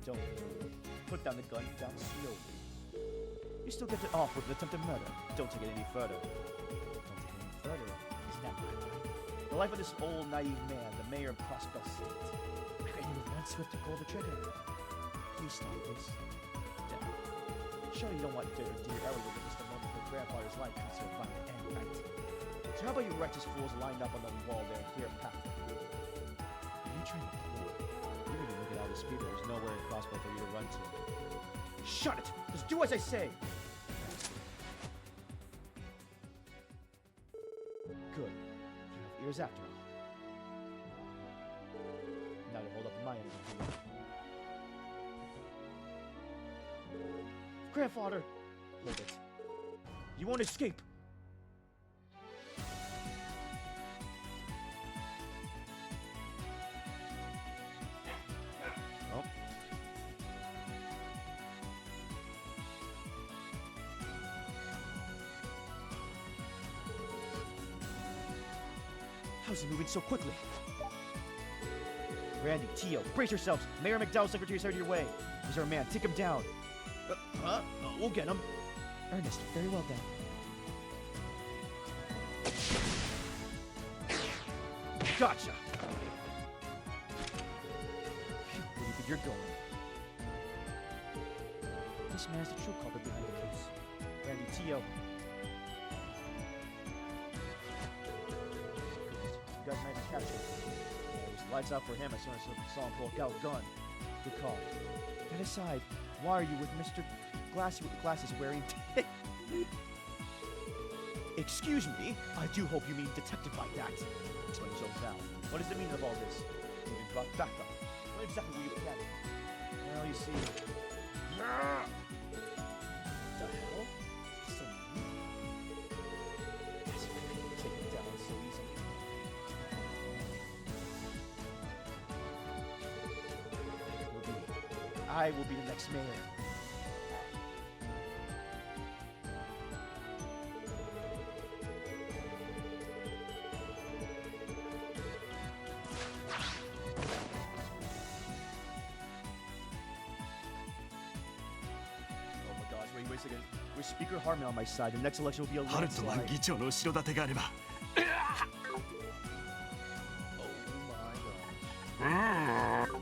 Don't move. Put down the gun, down slowly. You still get it off with an attempted murder. Don't take it any further. Don't take it any further. Isn't that my life? The life of this old, naive man, the mayor of Prospell State. I can move one swift to pull the trigger. Please stop this. Damn. Sure you don't want dear Elliot at just a moment where grandfather's life comes to a final end, right? So how about you righteous fools lined up on the wall there and clear a path for you? Are you trying to pull? You need to look at all the speed. There's nowhere in Prospell for you to run to. Shut it! Just do as I say! Good. You have ears after all. Now you hold up my end of the deal. Grandfather! Hold it. You won't escape! Oh. How's he moving so quickly? Randy, Tio, brace yourselves! Mayor McDowell's secretary's headed your way. Is our man? Take him down. We'll get him. Ernest, very well done. Gotcha! Where do you think you're going? This man's the true culprit behind the case. Randy, Tio. You guys might have captured him. It was lights out for him as soon as I saw him pull out a gun. Good call. That aside, why are you with Mr. Glassy with the glasses wearing Excuse me? I do hope you mean detective like that. Explain yourselves now. What is the meaning of all this? You've been brought back up. What exactly were you planning? Well, you see... The hell? So mean. As if I could take it down so easily. I will be the next mayor. Wait a second. With Speaker Hartman on my side, the next election will be a ハルトマン landslide. 議長の後ろ盾があれば Oh my god.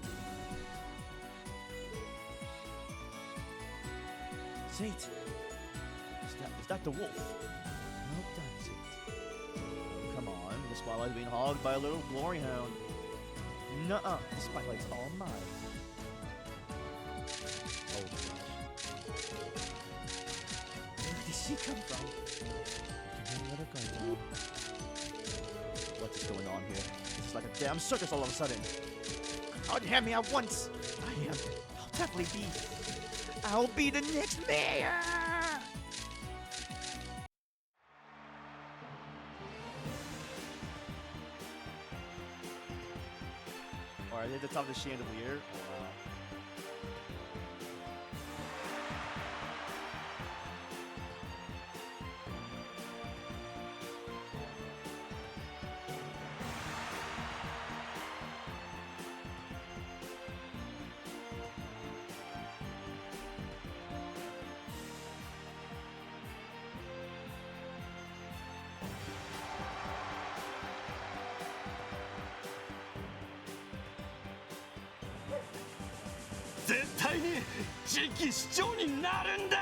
Zate! Is that the wolf? Well done, Zate. Oh, come on, the spotlight's being hogged by a little glory hound. Nuh-uh, the spotlight's all mine. Oh my gosh. Where did she come from? I can let her go down. What is going on here? This is like a damn circus all of a sudden. I'll hand me out once. I'll definitely be. I'll be the next mayor. Alright, at the top of the chandelier. Wow.絶対に次期市長になるんだ。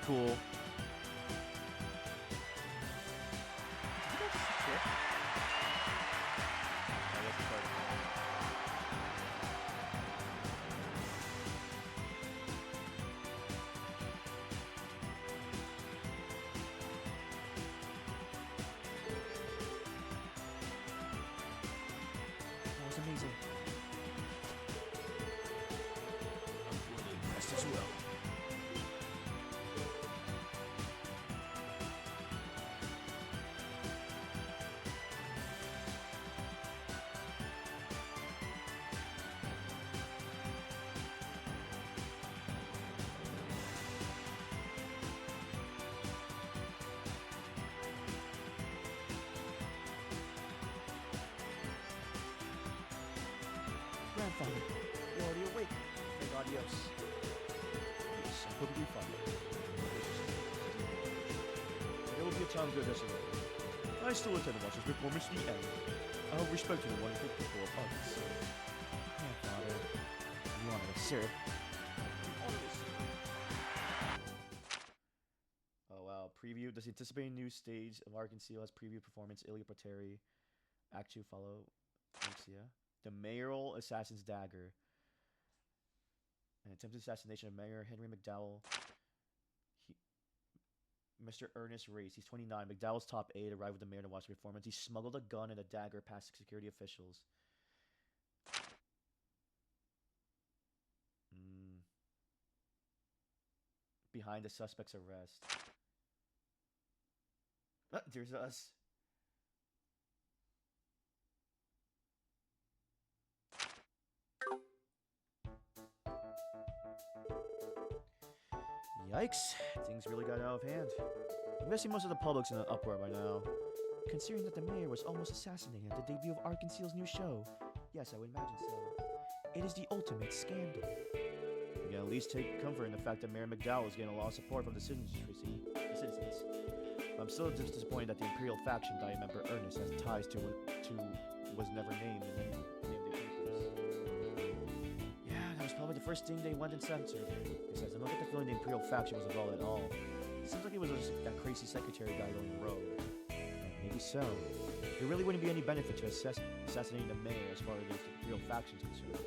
cool. That was amazing. I'm feeling impressed as well. Grandfather, you're already awake. Make adios. Yes, I'm perfectly fine. There will be a time good as well. I still intend to watch this performance to the end. I hope respect to the wonderful people of Arkansas. Grandfather, you honor us, sir. Oh wow, preview. Does the anticipated new stage of Arkansas has preview performance Ilya Poteri. Act 2 follow. Arkansas. The mayoral assassin's dagger. An attempted assassination of Mayor Henry McDowell. Mr. Ernest Race. He's 29. McDowell's top aide arrived with the mayor to watch the performance. He smuggled a gun and a dagger past security officials. Behind the suspect's arrest. There's us. Yikes, things really got out of hand. I'm guessing most of the public's in an uproar by now. Considering that the mayor was almost assassinated at the debut of Arkansas's new show. Yes, I would imagine so. It is the ultimate scandal. You can at least take comfort in the fact that Mayor McDowell is getting a lot of support from the citizens. I'm still just disappointed that the Imperial faction Diet member Ernest has ties to was never named in any of the papers. Yeah, that was probably the first thing they went and censored. Besides, I don't get the feeling the Imperial faction was involved at all. It seems like it was just that crazy secretary guy going rogue. Maybe so. There really wouldn't be any benefit to assassinating the mayor as far as the Imperial faction is concerned.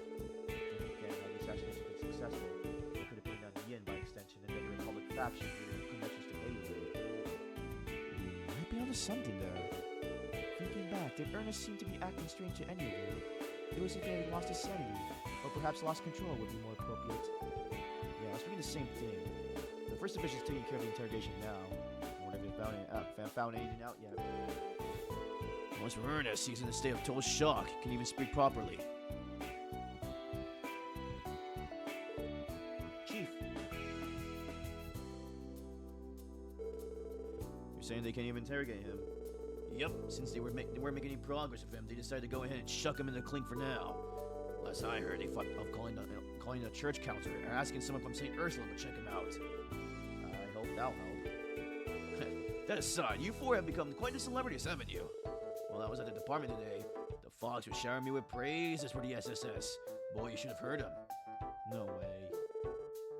Again, how the assassination was successful. They could have put down the Yin by extension, and then the Republic faction through their connections to Aloy. Might be onto something there. Thinking back, did Ernest seem to be acting strange to any of you? It was if he had lost his sanity, or perhaps lost control would be more appropriate. Yeah, I was thinking the same thing. The first division's taking care of the interrogation now. I wonder if they found anything out yet. As for Ernest, he's in a state of total shock. Can't even speak properly. Chief. You're saying they can't even interrogate him? Yep, since they weren't making any progress with him, they decided to go ahead and chuck him in the clink for now. Last I heard, they thought of calling the church counselor or asking someone from St. Ursula to check him out. I hope that'll help. That aside, you four have become quite the celebrities, haven't you? While I was at the department today, the Fox was showering me with praises for the SSS. Boy, you should have heard him. No way.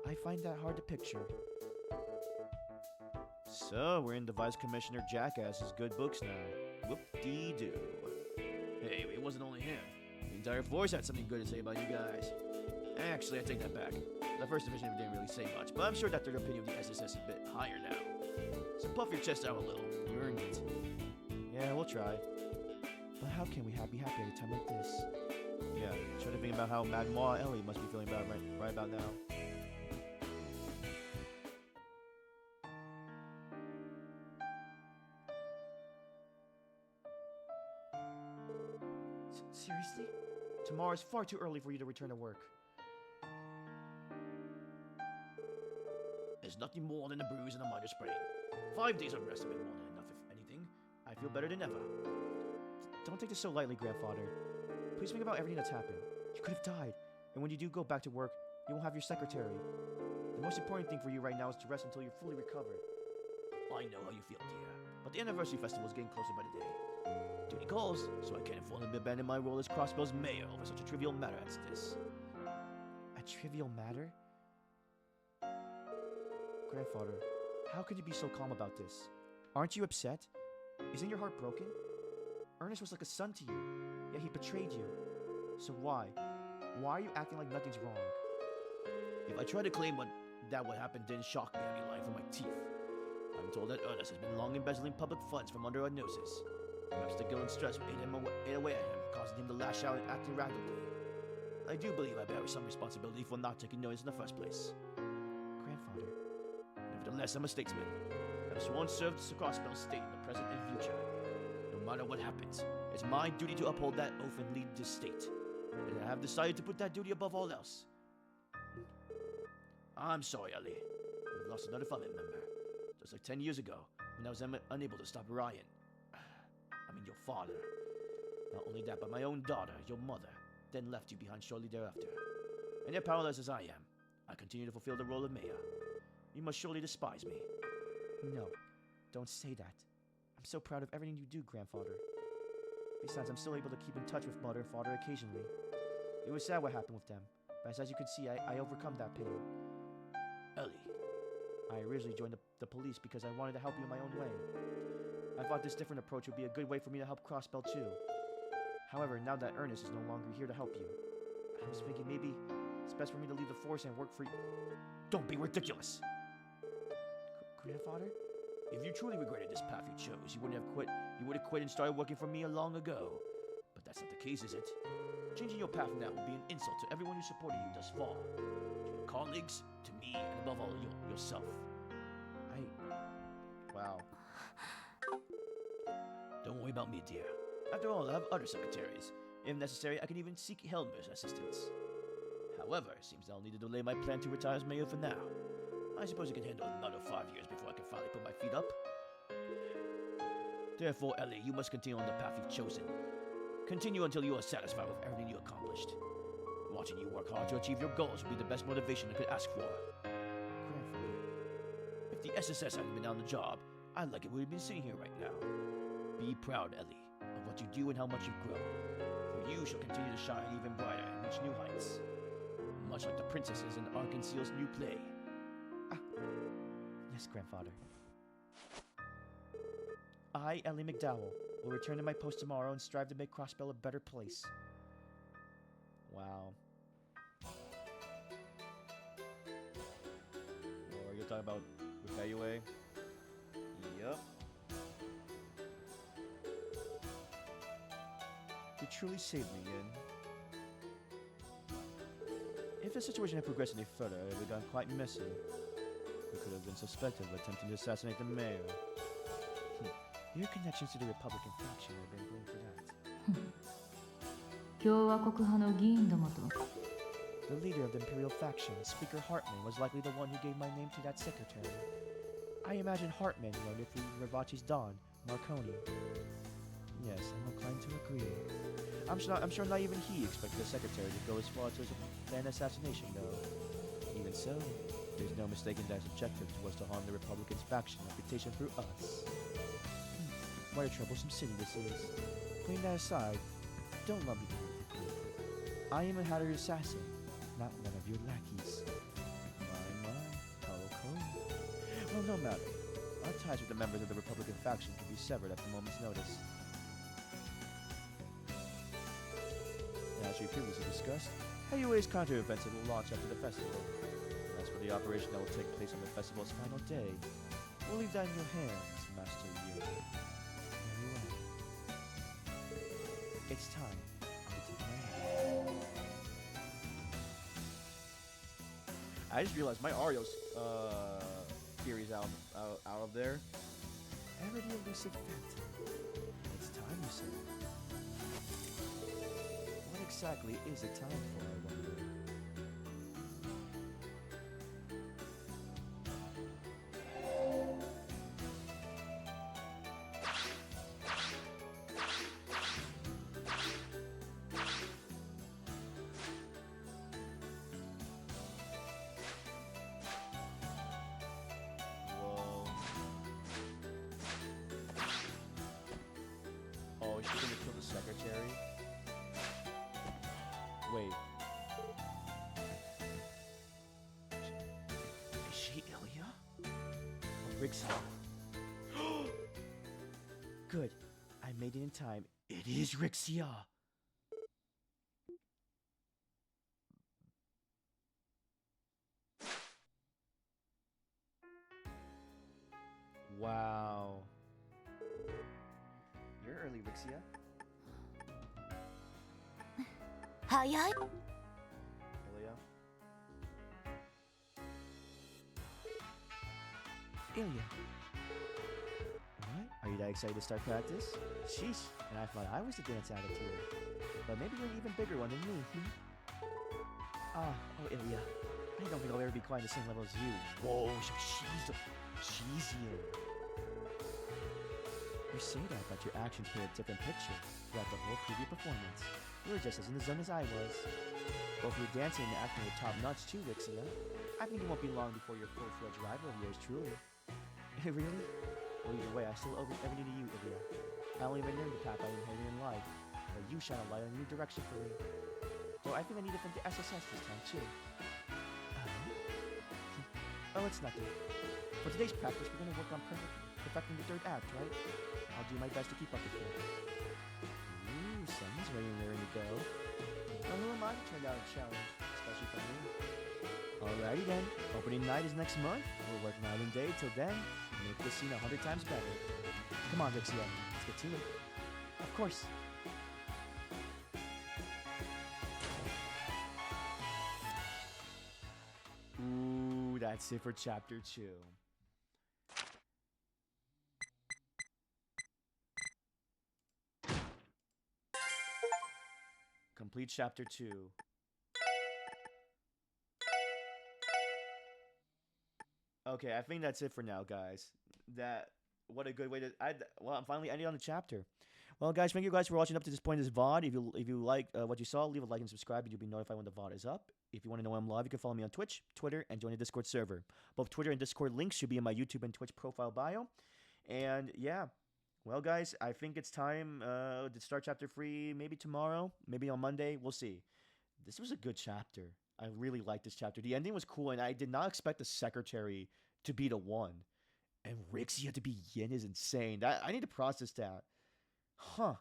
I find that hard to picture. So, we're in the Vice Commissioner Jackass's good books now. Whoop-dee-doo. Hey, it wasn't only him. The entire force had something good to say about you guys. Actually, I take that back. The first division didn't really say much, but I'm sure that their opinion of the SSS is a bit higher now. So puff your chest out a little. You earned it. Yeah, we'll try. But how can we be happy at a time like this? Yeah, try to think about how Mademoiselle Ellie must be feeling about right about now. Seriously? Tomorrow is far too early for you to return to work. There's nothing more than a bruise and a minor sprain. 5 days of rest have been more than enough, if anything. I feel better than ever. Don't take this so lightly, Grandfather. Please think about everything that's happened. You could have died, and when you do go back to work, you won't have your secretary. The most important thing for you right now is to rest until you're fully recovered. I know how you feel, dear, but the anniversary festival is getting closer by the day. Duty calls, so I can't afford to abandon my role as Crossbow's mayor over such a trivial matter as this. A trivial matter? Grandfather, How could you be so calm about this? Aren't you upset? Isn't your heart broken? Ernest was like a son to you, yet he betrayed you. So why? Why are you acting like nothing's wrong? If I try to claim what happened didn't shock me, I'd be lying for my teeth. I'm told that Ernest has been long embezzling public funds from under our noses. Perhaps the guilt and stress ate away at him, causing him to lash out and acting radically. I do believe I bear some responsibility for not taking notice in the first place. Grandfather. Nevertheless, I'm a statesman. I've sworn to serve the Crossbell state in the present and future. No matter what happens, it's my duty to uphold that oath and lead this state. And I have decided to put that duty above all else. I'm sorry, Ellie. We've lost another family member. Just like 10 years ago, when I was unable to stop Ryan. I mean, your father. Not only that, but my own daughter, your mother, then left you behind shortly thereafter. And yet, powerless as I am, I continue to fulfill the role of mayor. You must surely despise me. No, don't say that. I'm so proud of everything you do, grandfather. Besides, I'm still able to keep in touch with mother and father occasionally. It was sad what happened with them, but as you can see, I overcome that pain. Ellie. I originally joined the police because I wanted to help you in my own way. I thought this different approach would be a good way for me to help Crossbell too. However, now that Ernest is no longer here to help you, I was thinking maybe it's best for me to leave the force and work for you. Don't be ridiculous! Grandfather? If you truly regretted this path you chose, you wouldn't have quit. You would have quit and started working for me long ago. But that's not the case, is it? Changing your path now would be an insult to everyone who supported you thus far. To your colleagues, to me, and above all, yourself. Wow. Don't worry about me, dear. After all, I have other secretaries. If necessary, I can even seek Helmer's assistance. However, it seems I'll need to delay my plan to retire as mayor for now. I suppose I can handle another 5 years before I can finally put my feet up. Therefore, Ellie, you must continue on the path you've chosen. Continue until you are satisfied with everything you accomplished. Watching you work hard to achieve your goals would be the best motivation I could ask for. Grandfather, if the SSS hadn't been on the job, I'd like it would have been sitting here right now. Be proud, Ellie, of what you do and how much you've grown. For you shall continue to shine even brighter and reach new heights. Much like the princesses in Arkanseal's new play. Yes, grandfather. I, Ellie McDowell, will return to my post tomorrow and strive to make Crossbell a better place. Wow. Or you're talking about Rufayue? Yup. You truly saved me, Yin. If the situation had progressed any further, it would have gone quite messy. We could have been suspected of attempting to assassinate the mayor. Your connections to the Republican faction have been blamed for that. 共和国派の議員どもと The leader of the Imperial faction, Speaker Hartman, was likely the one who gave my name to that secretary. I imagine Hartman learned it through Ravachi's Don, Marconi. Yes, I'm inclined to agree. I'm sure not even he expected the secretary to go as far as an assassination, though. Even so, there's no mistaking that his objective was to harm the Republicans' faction reputation through us. What a troublesome city this is. Putting that aside, don't lump me politically. I am a Hattery assassin, not one of your lackeys. My, how cold. Well, no matter. Our ties with the members of the Republican faction can be severed at the moment's notice. As we previously discussed, AUA's counter-offensive will launch after the festival. As for the operation that will take place on the festival's final day, we'll leave that in your hands, Master Yu. Very well. It's time to take my hand. I just realized my Ario's theory's out of there. Ever the elusive phantom. It's time, you say. What exactly is it time for, I wonder? Whoa. Oh, is she gonna kill the secretary? Wait. Is she Ilya? Rixia. Good. I made it in time. It is Rixia. Wow. You're early, Rixia. 早い Ilya. Ilya. What? Are you that excited to start practice? Sheesh. And I thought I was the dance attitude. But maybe you're an even bigger one than me. Oh, Ilya. I don't think I'll ever be quite the same level as you. Whoa, so she's you. You say that, but your actions paint a different picture throughout the whole preview performance. You were just as in the zone as I was. Both your dancing and acting were top notch too, Rixia. I think it won't be long before your full-fledged rival of yours truly. Really? Well, either way, I still owe everything to you, Ilya. I only even learned the path I inherited in life, but you shine a light on a new direction for me. Though I think I need to think the SSS this time too. Oh, it's nothing. For today's practice, we're gonna work on perfecting the third act, right? I'll do my best to keep up with you. Ooh, someone's ready and raring to go. Well, who am I to turn down a challenge, especially from me? Alrighty then, opening night is next month. We'll work night and day till then. Make this scene 100 times better. Come on, Rixia, let's get to it. Of course. Ooh, that's it for chapter 2. Complete chapter 2. Okay, I think that's it for now, guys. What a good way to. Well, I'm finally ending on the chapter. Well, guys, thank you guys for watching up to this point of this VOD. If you like what you saw, leave a like and subscribe, and you'll be notified when the VOD is up. If you want to know when I'm live, you can follow me on Twitch, Twitter, and join the Discord server. Both Twitter and Discord links should be in my YouTube and Twitch profile bio. And yeah, well, guys, I think it's time to start chapter 3. Maybe tomorrow, maybe on Monday. We'll see. This was a good chapter. I really liked this chapter. The ending was cool, and I did not expect the secretary to be the one. And Rixia to be Yin is insane. I need to process that. Huh.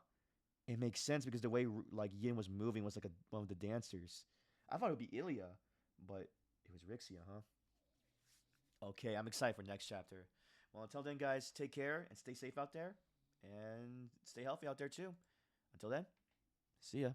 It makes sense because the way like Yin was moving was like one of the dancers. I thought it would be Ilya, but it was Rixia, huh? Okay, I'm excited for next chapter. Well, until then, guys, take care and stay safe out there. And stay healthy out there, too. Until then, see ya.